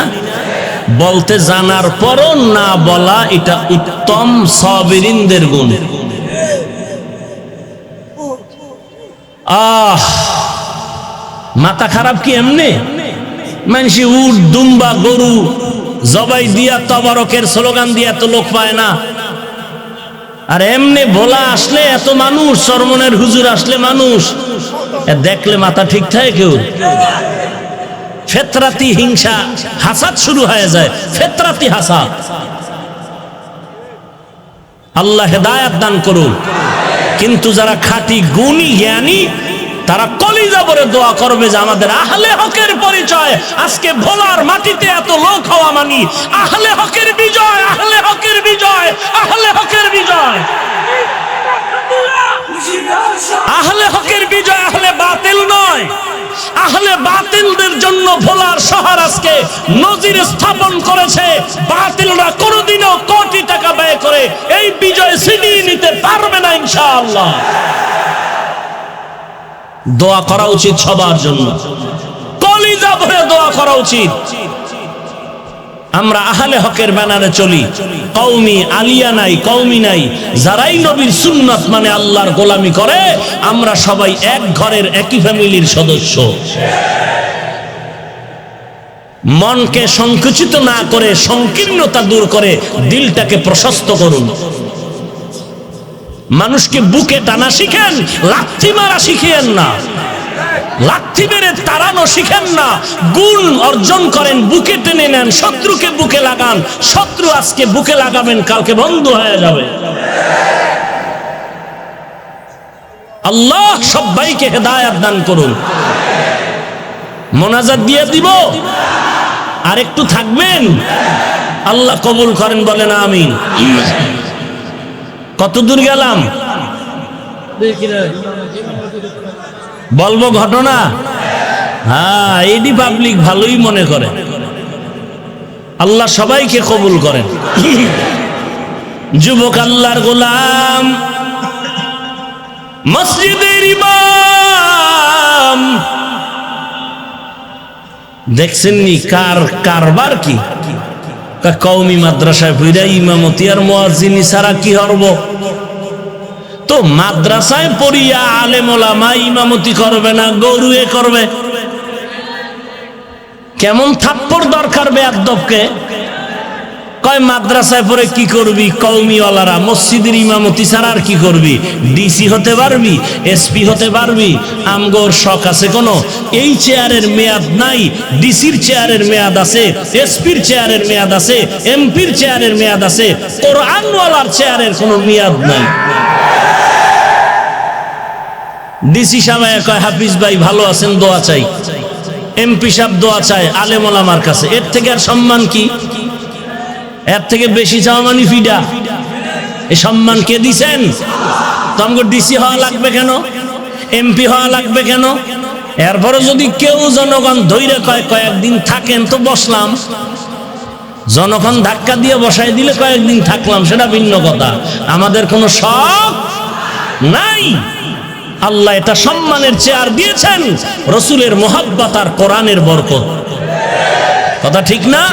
Speaker 1: বলতে জানার পরও না বলা, এটা উত্তম সাবিরিনদের গুণ। মাথা খারাপ কি এমনি? মানুষ উট দুম্বা গরু জবাই দিয়া তবারকের স্লোগান দিয়া তো লোক পায় না। আর এমনি ভোলা আসলে এত মানুষ, চরমনের হুজুর আসলে মানুষ দেখলে মাথা ঠিক থাকে কেউ? ফেতরাতি হিংসা হাসাদ শুরু হয়ে যায়, ফেতরাতি হাসাদ। আল্লাহ হেদায়েত দান করুন। কিন্তু যারা খাঁটি গুণী জ্ঞানী তারা কলিজা ভরে দোয়া করবে যে আমাদের আহলে হকের পরিচয়। আজকে ভোলার মাটিতে এত লোক হওয়া মানি আহলে হকের বিজয়, আহলে হকের বিজয়, আহলে হকের বিজয়, আহলে হকের বিজয়, আহলে বাতিল নয়। আহলে বাতিলদের জন্য ভোলার শহর আজকে নজির স্থাপন করেছে। বাতিলরা কোনোদিনও কোটি টাকা ব্যয় করে এই বিজয় ছিনিয়ে নিতে পারবে না ইনশাআল্লাহ। দোয়া করা উচিত সবার জন্য, কলিজা ভরে দোয়া করা উচিত। আমরা আহলে হকের ব্যানারে চলি, কওমি আলিয়া নাই, কওমি নাই। যারাই নবীর সুন্নাত মানে আল্লাহর গোলামি করে আমরা সবাই এক ঘরের একই ফ্যামিলির সদস্য। মনকে সংকুচিত না করে সংকীর্ণতা দূর করে দিলটাকে প্রশস্ত করুন। মানুষকে বুকে টানা শিখেন, লাথি মারা শিখিয়েন না। লাথি মেরে তাড়ানো শিখেন না, গুণ অর্জন করেন, বুকে টেনে নেন, শত্রুকে বুকে লাগান। শত্রু আজকে বুকে লাগাবেন, কালকে বন্ধু হয়ে যাবে। আল্লাহ সবাইকে হেদায়েত দান করুন। মোনাজাত দিয়ে দিব, আর একটু থাকবেন, আল্লাহ কবুল করেন, বলেন আমিন। কত দূর গেলাম বলবো ঘটনা? হ্যাঁ, এডি পাবলিক ভালোই মনে করে। আল্লাহ সবাইকে কবুল করেন। যুবক আল্লাহর গোলাম, মসজিদের ইমাম, দেখছেন নি কার কারবার কি? কওমি মাদ্রাসায় পড়া ইমামতি আর মুয়াজ্জিনি ছাড়া কি হরব? তো মাদ্রাসায় পড়িয়া আলেম ওলামা ইমামতি করবে না, গরুয়ে করবে। কেমন থাপ্পড় দরকার বেয়াদবকে? কয় মাদ্রাসায় পড়ে কি করবি? কওমিওয়ালারা মসজিদের ইমামতি ছাড়া আর কি করবি? ডিসি হতে পারবি, এসপি হতে পারবি? আমগোর শখ আছে কোনো? এই চেয়ারের মেয়াদ নাই, ডিসির চেয়ারের মেয়াদ আছে, এসপির চেয়ারের মেয়াদ আছে, এমপির চেয়ারের মেয়াদ আছে, কোরআনওয়ালার চেয়ারের কোনো মেয়াদ নাই। ডিসি সাহেব কয় হাফিজ ভাই ভালো আছেন, দোয়া চাই। এমপি সাহেব দোয়া চায় আলেম ওলামার কাছে। এর থেকে আর সম্মান কি? এর থেকে বেশি চাওয়া মানে ফিডা। এই সম্মান কে দিছেন? তো আমাকে ডিসি হওয়া লাগবে কেন? এমপি হওয়া লাগবে কেন? এরপরে যদি কেউ জনগণ ধৈর্য কয় কয়েকদিন থাকেন তো বসলাম, জনগণ ধাক্কা দিয়ে বসাই দিলে কয়েকদিন থাকলাম, সেটা ভিন্ন কথা। আমাদের কোনো শখ নাই। আল্লাহ এটা সম্মানের চেয়ার দিয়েছেন, রসুলের মোহাব্বত আর কোরআনের বরকত। কথা ঠিক না?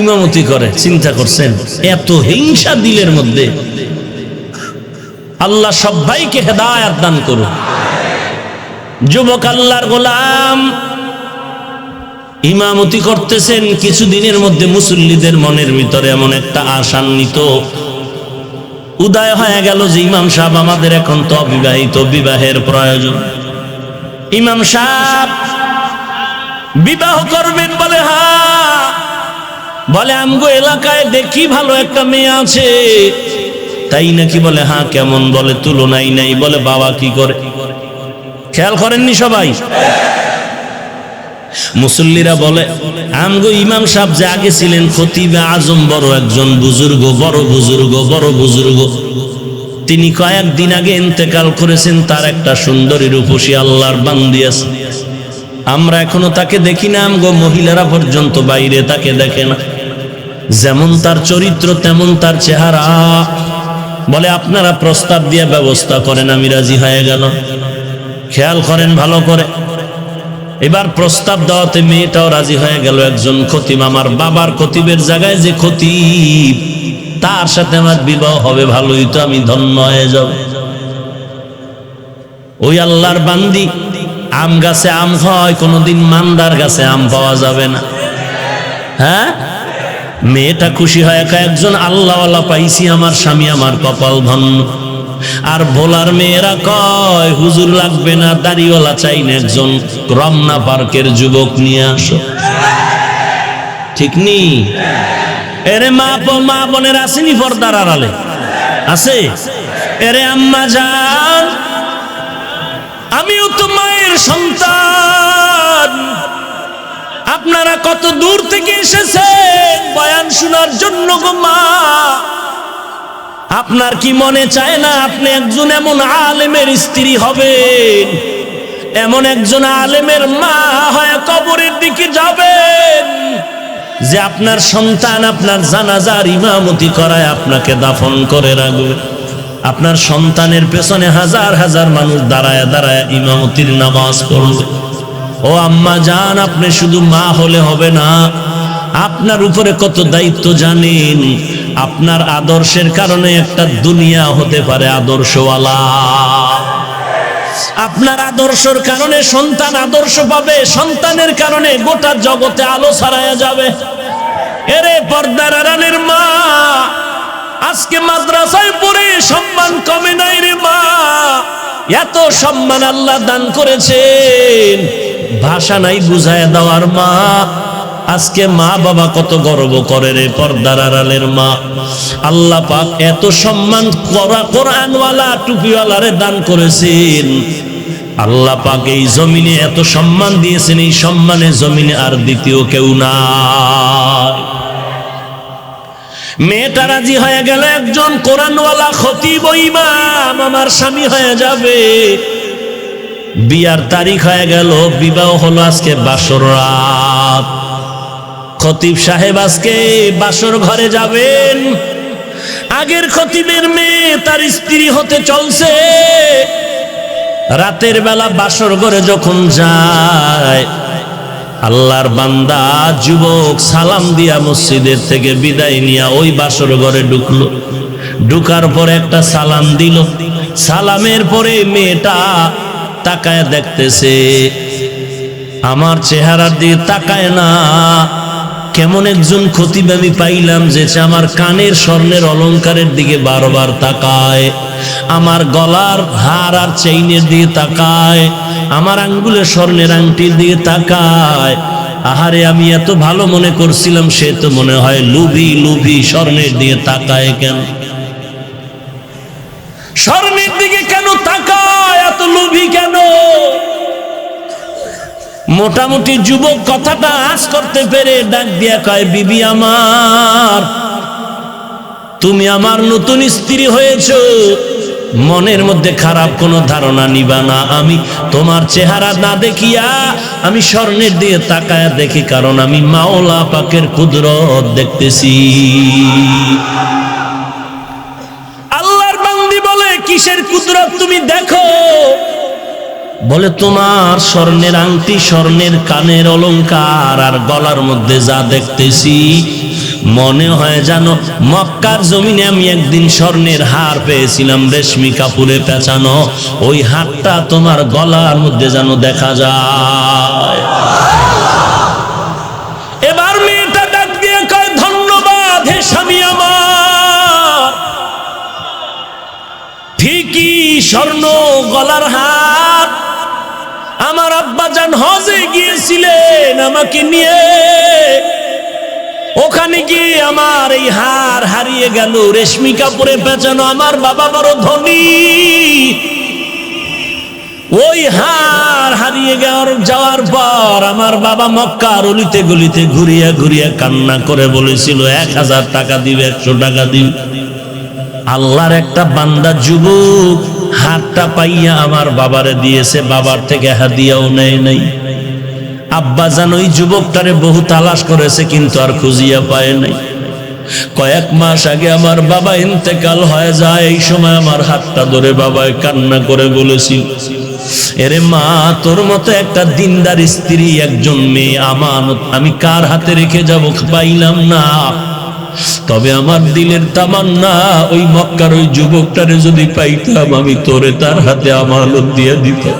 Speaker 1: ইমামতি করে, চিন্তা করছেন এত হিংসা দিলের মধ্যে? আল্লাহ সবাইকে হেদায়েত দান করুন। যুবক আল্লাহর গোলাম, ইমামতি করতেছেন, কিছুদিনের মধ্যে মুসল্লিদের মনের ভিতরে এমন একটা আশান্বিত উদয় হয়ে গেল যে ইমাম সাহেব আমাদের এখন তো অবিবাহিত, বিবাহের প্রয়োজন। ইমাম সাহেব বিবাহ করবেন? বলে হ্যাঁ। বলে আমগো এলাকায় দেখি ভালো একটা মেয়ে আছে। তাই নাকি? বলে হ্যাঁ। কেমন? বলে তুলনাই নাই। বলে বাবা কি করে? খেয়াল করেননি সবাই? মুসল্লিরা বলে আমগো ইমাম সাহেব যে আগে ছিলেন খতিবে আজম, বড় একজন বুজুর্গ, বড় বুজুর্গ, বড় বুজুর্গ, তিনি কয়েকদিন আগে ইন্তেকাল করেছেন। তার একটা সুন্দরী রূপসী আল্লাহর বান্দি আছে, আমরা এখনো তাকে দেখি না। আমগো মহিলারা পর্যন্ত বাইরে তাকে দেখে না। যেমন তার চরিত্র তেমন তার চেহারা। বলে আপনারা প্রস্তাব দিয়ে ব্যবস্থা করেন, আমি রাজি হয়ে গেল। খেয়াল করেন ভালো করে। এবার প্রস্তাব দেওয়াতে মেয়েটাও রাজি হয়ে গেল। একজন খতিব, আমার বাবার খতিবের জায়গায় যে খতিব, তার সাথে আমার বিবাহ হবে, ভালোই তো, আমি ধন্য হয়ে যাব। ওই আল্লাহর বান্দি আম গাছে আম হয়, কোনোদিন মান্দার গাছে আম পাওয়া যাবে না। হ্যাঁ, মেয়েটা খুশি হয়, একজন আল্লাহওয়ালা পাইছি, আমার স্বামী আমার কপাল ধন্য। আর ভোলার মেয়েরা কয় হুজুর লাগবে না, দাড়িওয়ালা চাই না, একজন রমনা পার্কের যুবক নিয়ে আসো। ঠিক নি? এরে মা বোনের আসেনি পর্দার আড়ালে? আছে? এরে আম্মা জান, আমিও তো মায়ের সন্তান। আপনারা কত দূর থেকে এসেছেন বয়ান শোনার জন্য গো মা। আপনার কি মনে চায় না আপনি একজন এমন আলেমের স্ত্রী হবেন, এমন একজন আলেমের মা হয়ে কবরের দিকে যাবেন, যে আপনার সন্তান আপনার জানাজার ইমামতি করায় আপনাকে দাফন করে রাখবে? আপনার সন্তানের পেছনে হাজার হাজার মানুষ দাঁড়ায় দাঁড়ায় ইমামতির নামাজ পড়বে। ও আম্মা জান, আপনি শুধু মা হলে হবে না, আপনার উপরে কত দায়িত্ব জানেন। আপনার আদর্শের কারণে একটা দুনিয়া হতে পারে আদর্শওয়ালা। আপনার আদর্শের কারণে সন্তান আদর্শ পাবে, সন্তানের কারণে গোটা জগতে আলো ছড়ায়া যাবে। এরে পর্দার আড়ালের মা, আজকে মাদ্রাসায় পড়ে সম্মান কমে নাই রে মা। এত সম্মান আল্লাহ দান করেছেন, ভাষা নাই বুঝায় দেওয়ার মা। আজকে মা বাবা কত গর্ব করে রে পর্দার আড়ালের মা। আল্লাহ পাক এত সম্মান কোরআনওয়ালা টুপিওয়ালারে দান করেছেন। আল্লাহ পাক এই জমিনে এত সম্মান দিয়েছেন, এই সম্মানে জমিনে আর দ্বিতীয় কেউ নাই। মেয়েটা রাজি হয়ে গেল, একজন কোরআনওয়ালা খতিব ইমাম আমার স্বামী হয়ে যাবে। বিয়ার তারিখ হয়ে গেল, বিবাহ হলো আজকে বাসর রাত। খতিব সাহেব আজকে বাসর ঘরে যাবেন। আগের খতিবের মেয়ে তার স্ত্রী হতে চলছে। রাতের বেলা বাসর ঘরে যখন যায়, আল্লাহর বান্দা যুবক সালাম দিয়া মসজিদের থেকে বিদায় নিয়া ওই বাসর ঘরে ঢুকলো। ঢুকার পরে একটা সালাম দিল। সালামের পরে মেয়েটা তাকায় দেখতেছে, আমার চেহারার দিকে তাকায় না। কেমন একজন খতিব আমি পাইলাম যে আমার কানের স্বর্ণের অলংকারের দিকে বারবার তাকায়, আমার গলার হার আর চেইনের দিকে তাকায়, আমার আঙ্গুলের স্বর্ণের আংটির দিকে তাকায়। আহারে, আমি এত ভালো মনে করছিলাম, সে তো মনে হয় লুভি লুভি, স্বর্ণের দিকে তাকায় কেন? স্বর্ণের দিকে কেন তাকায়? এত লুভি কেন? মোটামুটি যুবক কথাটা আজ করতে পেরে ডাক দিয়া কয়, বিবি আমার, তুমি আমার নতুন স্ত্রী হয়েছো, মনের মধ্যে খারাপ কোনো ধারণা নিবা না। আমি তোমার চেহারা না দেখিয়া আমি স্বর্ণের দিকে তাকায়া দেখি, কারণ আমি মাওলা পাকের কুদরত দেখতেছি। আল্লাহর বান্দি বলে, কিসের কুদরত তুমি দেখো? বলে, তোমার স্বর্ণের আংটি, স্বর্ণের কানের অলংকার আর গলার মধ্যে যা দেখতেছি, মনে হয় জানো মক্কার জমিনে আমি একদিন স্বর্ণের হার পেয়েছিলাম, রেশমি কাপড়ে পেঁচানো। ওই হারটা তোমার গলার মধ্যে যেন দেখা যায়। এবার মেয়েটা ডাক দিয়ে কয়, ধন্যবাদ হে স্বামী আমার। ঠিকই স্বর্ণ গলার হার। আমার আব্বাজান হজে গিয়েছিলেন আমাকে নিয়ে, ওখানে গিয়ে আমার এই হার হারিয়ে গেল, রেশমি কাপড়ে পেঁচানো। আমার বাবা বড় ধনী, ওই হার হারিয়ে যাওয়ার পর আমার বাবা মক্কার অলিতে গলিতে ঘুরিয়া ঘুরিয়া কান্না করে বলেছিল, 1000 টাকা দিবে, 100 টাকা দিবে। আল্লাহর একটা বান্দা যুবক হাতটা পাইয়া আমার বাবারে দিয়েছে, বাবার থেকে হাদিয়াও নেয় নাই। আব্বাজান ওই যুবকটারে বহু তালাশ করেছে, কিন্তু আর খুঁজিয়া পায় নাই। কয়েক মাস আগে আমার বাবা ইন্তেকাল হয়ে যায়। এই সময় আমার হাতটা ধরে বাবায় কান্না করে বলেছিল, এরে মা, তোর মতো একটা দিনদার স্ত্রী, একজন মেয়ে আমানত আমি কার হাতে রেখে যাব পাইলাম না। তবে আমার দিলের তামান্না, ওই মক্কার ওই যুবকটারে যদি পাইতাম, আমি তোরে তার হাতে আমানত দিয়ে দিতাম।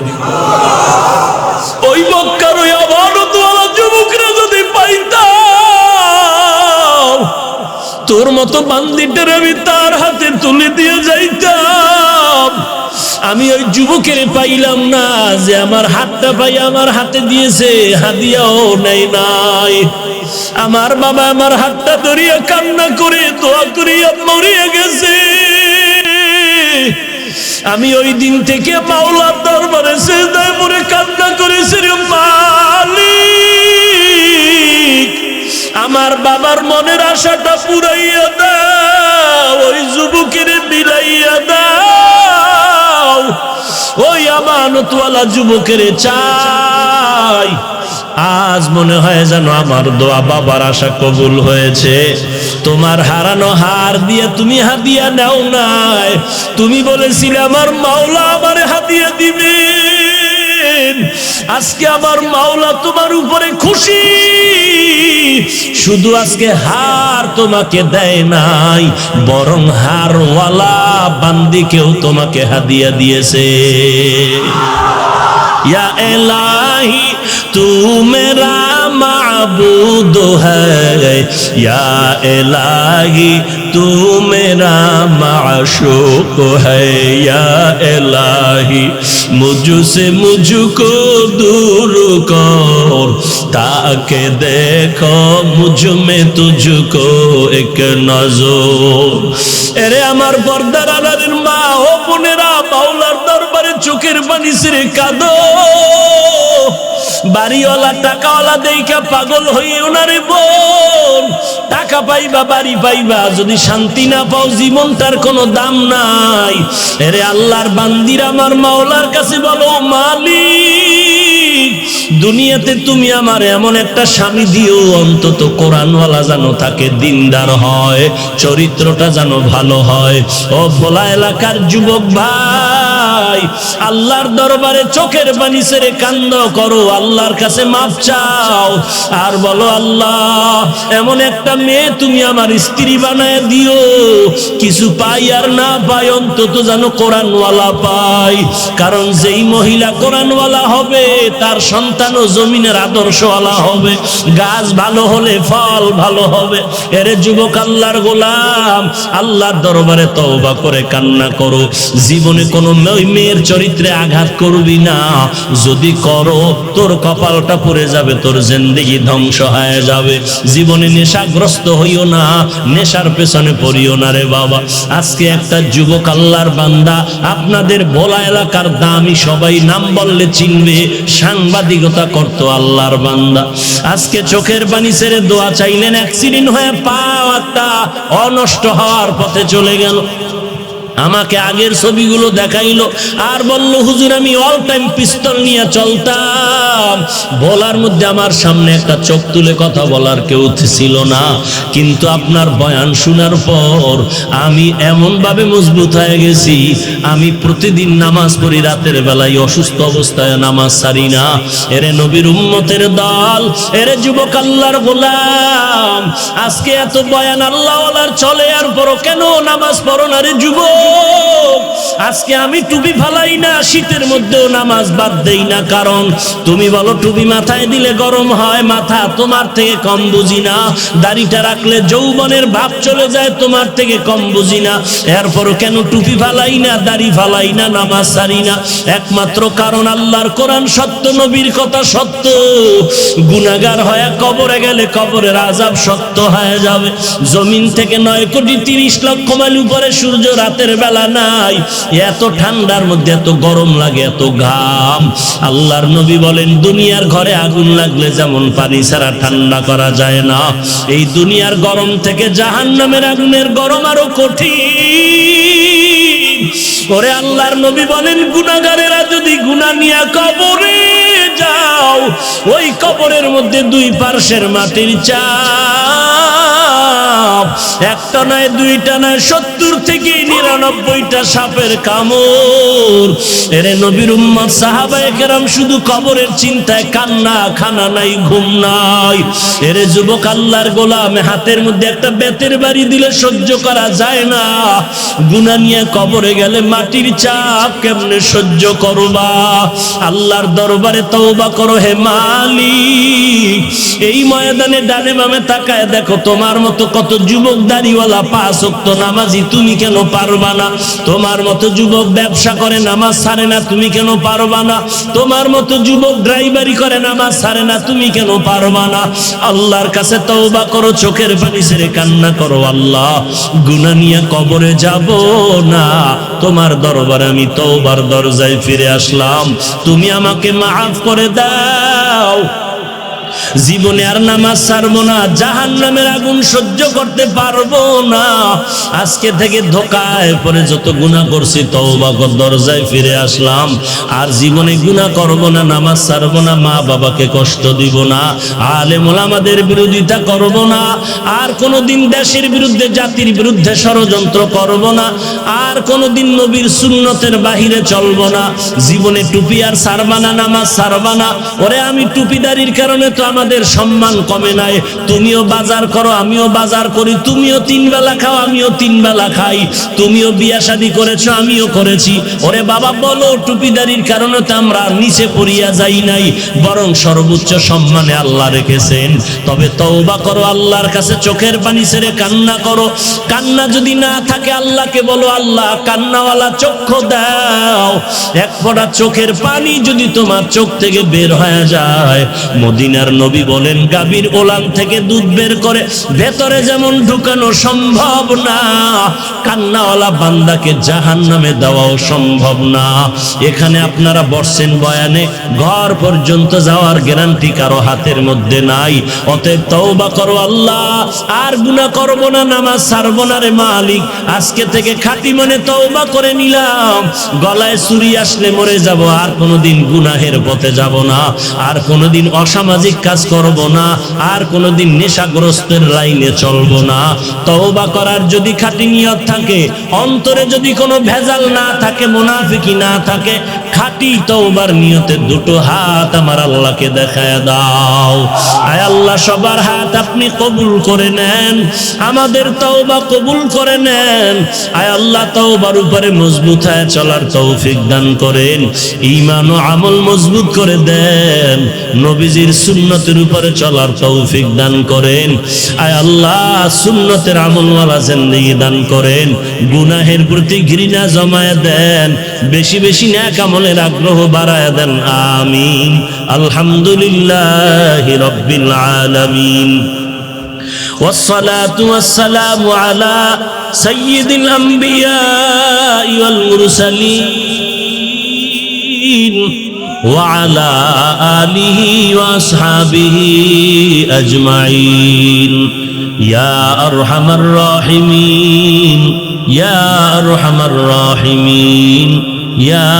Speaker 1: ওই মক্কার ওই আমানতওয়ালা যুবকরা যদি পাইতাম, তোর মতো বান্দিটারে আমি তার হাতে তুলে দিয়ে যাইতাম। আমি ওই যুবকের পাইলাম না, যে আমার হাতটা পাই আমার হাতে দিয়েছে, হাদিয়াও নেই নাই। আমার বাবা আমার হাতটা ধরিয়া কান্না করে দোয়া করিয়া মরিয়া গেছে। আমি ওই দিন থেকে মাওলার দরবারে সিজদায় পড়ে কান্না করেছি, রে মালিক আমার বাবার মনের আশাটা পুরাইয়া দাও, ওই যুবকের বিলাইয়া দাও, ওই আমানতওয়ালা যুবকের চাই। আজ মনে হয় যেন আমার দোয়া বাবার আশা কবুল হয়েছে। তোমার হারানো হার দিয়ে তুমি হাদিয়া নাও নাই, তুমি বলেছিলে আমার মাওলা আমারে হাদিয়া দিবেন। আজকে আমার মাওলা তোমার উপরে খুশি, শুধু আজকে হার তোমাকে দেয় নাই, বরং হারওয়ালা বান্দিকেও তোমাকে হাদিয়া দিয়েছে। या इलाही तू मेरा माबूद है, या इलाही तू मेरा माशूक है, या इलाही मुझसे मुझको दूर कर, ताकि देखो मुझ में तुझको एक नजर। এরে আমার পর্দার আড়ালের মা ও বোনেরা, মাওলার দরবারে চোখের পানি ছেড়ে কাঁদো। বাড়িওয়ালা টাকাওয়ালা দেইখা পাগল হইও না রে বোন। টাকা পাইবা, বাড়ি পাইবা, যদি শান্তি না পাও জীবনটার কোনো দাম নাই। এরে আল্লাহর বান্দিরা আমার মাওলার কাছে বলো, মালিক দুনিয়াতে তুমি আমার এমন একটা স্বামী দিও, অন্তত কোরআনওয়ালা যেন থাকে, দিনদার হয়, চরিত্রটা যেন ভালো হয়। ও ভোলা এলাকার যুবক ভাই, আল্লাহর দরবারে চোখের পানি ছেড়ে কান্না করো, আল্লাহর কাছে মাপ চাও, আর বলো আল্লাহ এমন একটা মেয়ে তুমি আমার স্ত্রী বানায় দিও, কিছু পাই আর না পাই অন্তত যেন কোরআনওয়ালা পাই। কারণ যেই মহিলা কোরআনওয়ালা হবে তার সন্তানও জমিনের আদর্শওয়ালা হবে, গাছ ভালো হলে ফল ভালো হবে। এরে যুবক আল্লাহর গোলাম, আল্লাহর দরবারে তওবা করে কান্না করো, জীবনে কোনো মেয়ের চরিত্রে আঘাত করবি না। যদি করো তোর কপালটা পুড়ে যাবে, তোর জিন্দেগি ধ্বংস হয়ে যাবে। জীবনে নেশাগ্রস্ত হইও না, নেশার পেছনে পড়িও না রে বাবা। আজকে একটা যুবক আল্লাহর বান্দা, আপনাদের ভোলা এলাকার দামি সবাই নাম বললে চিনবে, সাংবাদিকতা করতো আল্লাহর বান্দা, আজকে চোখের পানি ছেড়ে দোয়া চাইলেন, অ্যাক্সিডেন্ট হয়ে পা একটা অনষ্ট হওয়ার পথে চলে গেল। আমাকে আগের ছবিগুলো দেখাইলো আর বলল, হুজুর আমি অল টাইম পিস্তল নিয়ে চলতাম। বলার মধ্যে আমার সামনে একটা চোখ তুলে কথা বলার কেউ ছিল না, কিন্তু আপনার বয়ান শোনার পর আমি এমন ভাবে মজবুত হয়ে গেছি, আমি প্রতিদিন নামাজ পড়ি, রাতের বেলায় অসুস্থ অবস্থায় নামাজ ছাড়ি না। এরে নবীর উম্মতের দল, এরে যুবক আল্লাহর গোলাম, আজকে এত বয়ান আল্লাহওয়ালার চলে, আর পরও কেন নামাজ পড়ো না রে যুবক? আজকে আমি টুপি ফালাই না, শীতের মধ্যেও নামাজ বাদ দেই না, কারণ তুমি বলো টুপি মাথায় দিলে গরম হয়, মাথা তোমার থেকে কম বুঝি না, দাড়িটা রাখলে যৌবনের ভাব চলে যায়, তোমার থেকে কম বুঝি না, এরপরও কেন টুপি ফালাই না, দাড়ি ফালাই না, নামাজ ছাড়ি না? একমাত্র কারণ আল্লাহর কোরআন সত্য, নবীর কথা সত্য। গুনাহগার হয়ে কবরে গেলে কবরের আযাব সত্য হয়ে যাবে। জমিন থেকে 9,30,00,000 মাইল উপরে সূর্য রাতের বেলা নাই, এত ঠান্ডার মধ্যে এত গরম লাগে, এত ঘাম। আল্লাহর নবী বলেন, দুনিয়ার ঘরে আগুন লাগলে যেমন পানি ছাড়া ঠান্ডা করা যায় না, এই দুনিয়ার গরম থেকে জাহান্নামের আগুনের গরম আরো কঠিন। ওরে আল্লাহর নবী বলেন, গুনাহগারেরা যদি গুনাহ নিয়ে কবরে যাও, ওই কবরের মধ্যে দুই পার্শ্বের মাটির চাপ, একটা নয়, দুইটা নয়, 70 থেকে 99টা সাপের কামড়। এরে নবীর উম্মত সাহাবায়ে কেরাম শুধু কবরের চিন্তায় কান্না, খানা নাই, ঘুম নাই। এরে যুবক আল্লাহর গোলাম, হাতের মধ্যে একটা বেতের বাড়ি দিলে সহ্য করা যায় না, গুনাহ নিয়ে কবরে গেলে মাটির চাপ কেমনে সহ্য করবা? আল্লাহর দরবারে তওবা করো, হে মালিক। এই ময়দানে ডানে বামে তাকায় দেখো, তোমার মতো কত মতো যুবক দাড়িওয়ালা 5 ওয়াক্ত নামাজি তুমি কেন পারবা না? তোমার মতো যুবক ব্যবসা করে নামাজ ছাড়ে না তুমি কেন পারবা না? তোমার মতো যুবক ড্রাইভারি করে নামাজ ছাড়ে না তুমি কেন পারবা না? আল্লাহর কাছে তওবা করো, চোখের পানি ছেড়ে কান্না করো, আল্লাহ গুনাহ নিয়ে কবরে যাব না, তোমার দরবারে আমি তওবার দরজায় ফিরে আসলাম, তুমি আমাকে মাফ করে দাও। জীবনে আর নামাজ ছাড়বো না, জাহান্নামের আগুন সহ্য করতে পারবো না। আজকে থেকে ধোঁকায় পরে যত গুনাহ করছি তওবা কর দরজায় ফিরে আসলাম, আর জীবনে গুনাহ করব না, নামাজ ছাড়বো না, মা বাবাকে কষ্ট দিব না, আলেম ওলামাদের বিরোধিতা করব না, আর কোনোদিন দেশের বিরুদ্ধে জাতির বিরুদ্ধে ষড়যন্ত্র করব না, আর কোনোদিন নবীর সুন্নতের বাহিরে চলবো না। জীবনে টুপি আর ছাড়বা না, নামাজ ছাড়বা না। ওরে আমি টুপিদারির কারণে তো আমাদের সম্মান কমে নাই। তুমিও বাজার করো, আমিও বাজার করি, তুমিও 3 বেলা খাও, আমিও 3 বেলা খাই, তুমিও বিয়া শাদী করেছো, আমিও করেছি। ওরে বাবা বলো, টুপিদারির কারণে তো আমরা নিচে পড়িয়া যাই নাই, বরং সর্বোচ্চ সম্মানে আল্লাহ রেখেছেন। তবে তওবা করো, আল্লাহর কাছে চোখের পানি ছেড়ে কান্না করো। কান্না যদি না থাকে আল্লাহকে বলো, আল্লাহ কান্নাওয়ালা চক্ষু দাও। এক ফোঁটা চোখের পানি যদি তোমার চোখ থেকে বের হয়ে যায়, মদিনার নবী বলেন গাভীর ওলান থেকে দুধ বের করে ভেতরে যেমন ঢুকানো সম্ভব না, কান্নাওয়ালা বান্দাকে জাহান্নামে দেওয়াও সম্ভব না। এখানে আপনারা বসছেন বয়ানে, ঘর পর্যন্ত যাওয়ার গ্যারান্টি কারো হাতের মধ্যে নাই। অতএব তওবা করো, আল্লাহ আর গুনাহ করব না, নামাজ ছাড়ব না রে মালিক। আজকে থেকে খাঁটি মনে তওবা করে নিলাম, গলায় ছুরি আসলে মরে যাব, আর কোনোদিন গুনাহের পথে যাব না, আর কোনোদিন অসামাজিক কাজ করব না, আর কোনোদিন নেশাগ্রস্তের লাইনে চলব না। তওবা করার যদি খাঁটি নিয়ত থাকে, অন্তরে যদি কোনো ভেজাল না থাকে, মুনাফিকি না থাকে, খাঁটি তওবার নিয়তে দুটো হাত আমার আল্লাহকে দেখায় দাও। আয় আল্লাহ সবার হাত আপনি কবুল করে নেন, আমাদের তওবা কবুল করে নেন। আয় আল্লাহ তওবার উপরে মজবুত হয়ে চলার তৌফিক দান করেন, ঈমান ও আমল মজবুত করে দেন, নবীজির সুন্নতের উপরে চলার তৌফিক দান করেন। আয় আল্লাহ সুন্নতের আমলওয়ালা জিন্দেগি দান করেন, গুনাহের প্রতি ঘৃণা জমায়ে দেন, বেশি বেশি নেক আমলের আগ্রহ বাড়ায় দেন। আমিন। আলহামদুলিল্লাহি রাব্বিল আলামিন। والصلاة والسلام على سيد الأنبياء والمرسلين وعلى آله وأصحابه أجمعين يا أرحم الراحمين يا أرحم الراحمين يا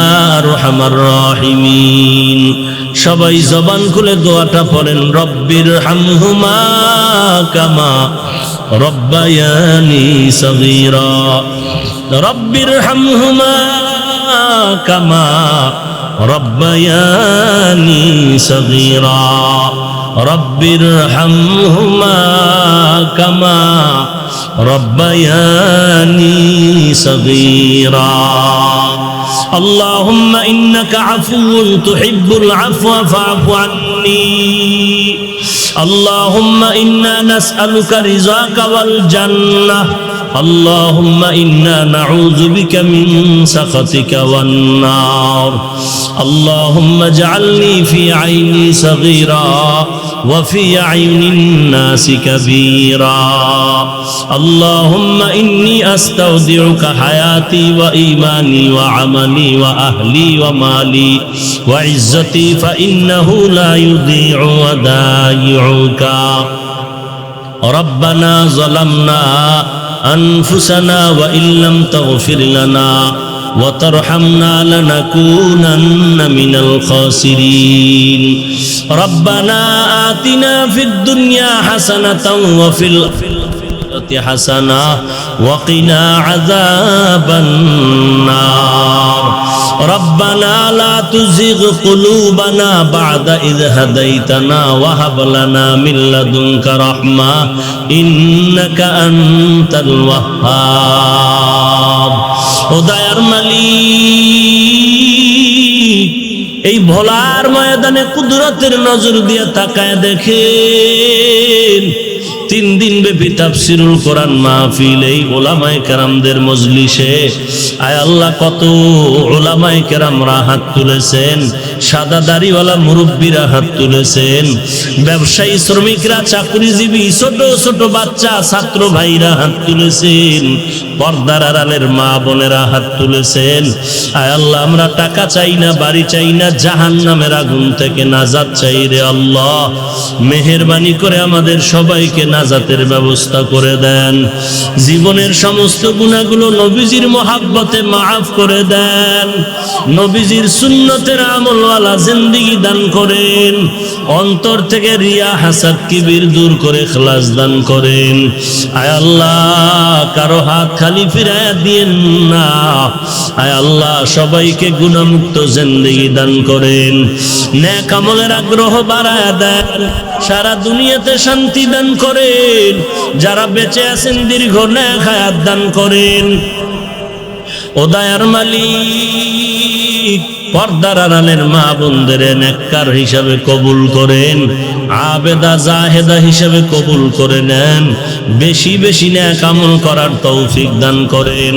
Speaker 1: أرحم الراحمين। সবাই জবান খুলে দোয়াটা পড়েন, রব্বির হামহুমা কামা রব্বায়ানি সগীরা, রব্বির হামহুমা কামা রব্বায়ানি সগীরা, রব্বির হামহুমা কামা রব্বায়ানি সগীরা। اللهم إنك عفو تحب العفو فاعف عني. اللهم إنا نسألك رضاك والجنة. اللهم إنا نعوذ بك من سخطك والنار. اللهم اجعلني في عيني صغيرا وفي أعين الناس كبيرا. اللهم إني أستودعك حياتي وإيماني وعملي وأهلي ومالي وعزتي فإنه لا يضيع ودائعك. ربنا ظلمنا أنفسنا وإن لم تغفر لنا وترحمنا لنكونن من الخاسرين. ربنا آتنا في الدنيا حسنة وفي الآخرة حسنة وقنا عذاب النار. ربنا لا تزغ قلوبنا بعد إذ هديتنا وهب لنا من لدنك رحمة إنك أنت الوهاب. ও দয়ার মালিক, এই ভোলার ময়দানে কুদরতের নজর দিয়ে তাকায় দেখেন 3 দিন ব্যাপী তাফসীরুল কোরআন মাহফিল এই উলামায়ে কেরামদের মজলিসে আয় আল্লাহ কত উলামায়ে কেরামরা হাত তুলেছেন, সাদা দাড়িওয়ালা মুরব্বীরা হাত তুলেছেন, ব্যবসায়ী শ্রমিকরা, চাকরিজীবী, ছোট ছোট বাচ্চা ছাত্র ভাইরা হাত তুলেছেন, পর্দার আড়ালের মা বোনেরা হাত তুলেছেন। আয় আল্লাহ আমরা টাকা চাই না, বাড়ি চাই না, জাহান্নামের আগুন থেকে নাজাত চাই রে আল্লাহ। মেহেরবানি করে আমাদের সবাইকে নাজাতের ব্যবস্থা করে দেন। জীবনের সমস্ত গুনাহগুলো নবীজির মহাব্বতে মাফ করে দেন। নবীজির সুন্নতের আমলওয়ালা জিন্দেগি দান করেন। অন্তর থেকে রিয়া হাসাদ কিবির দূর করে ইখলাস দান করেন। আয় আল্লাহ কারো হাত খালি ফিরায়া দিয়েন না। আয় আল্লাহ সবাইকে গুনাহমুক্ত জিন্দেগি দান করেন। নেক আমলের আগ্রহ বাড়ায়া দেন। সারা দুনিয়াতে শান্তি দান করেন। যারা বেঁচে আছেন দীর্ঘ নেক হায়াত দান করেন। ও দয়ার মালিক পর্দার আড়ালের মা বোনদের নেককার হিসাবে কবুল করেন, আবেদা জাহেদা হিসাবে কবুল করে নেন। বেশি বেশি নেক আমল করার তৌফিক দান করেন।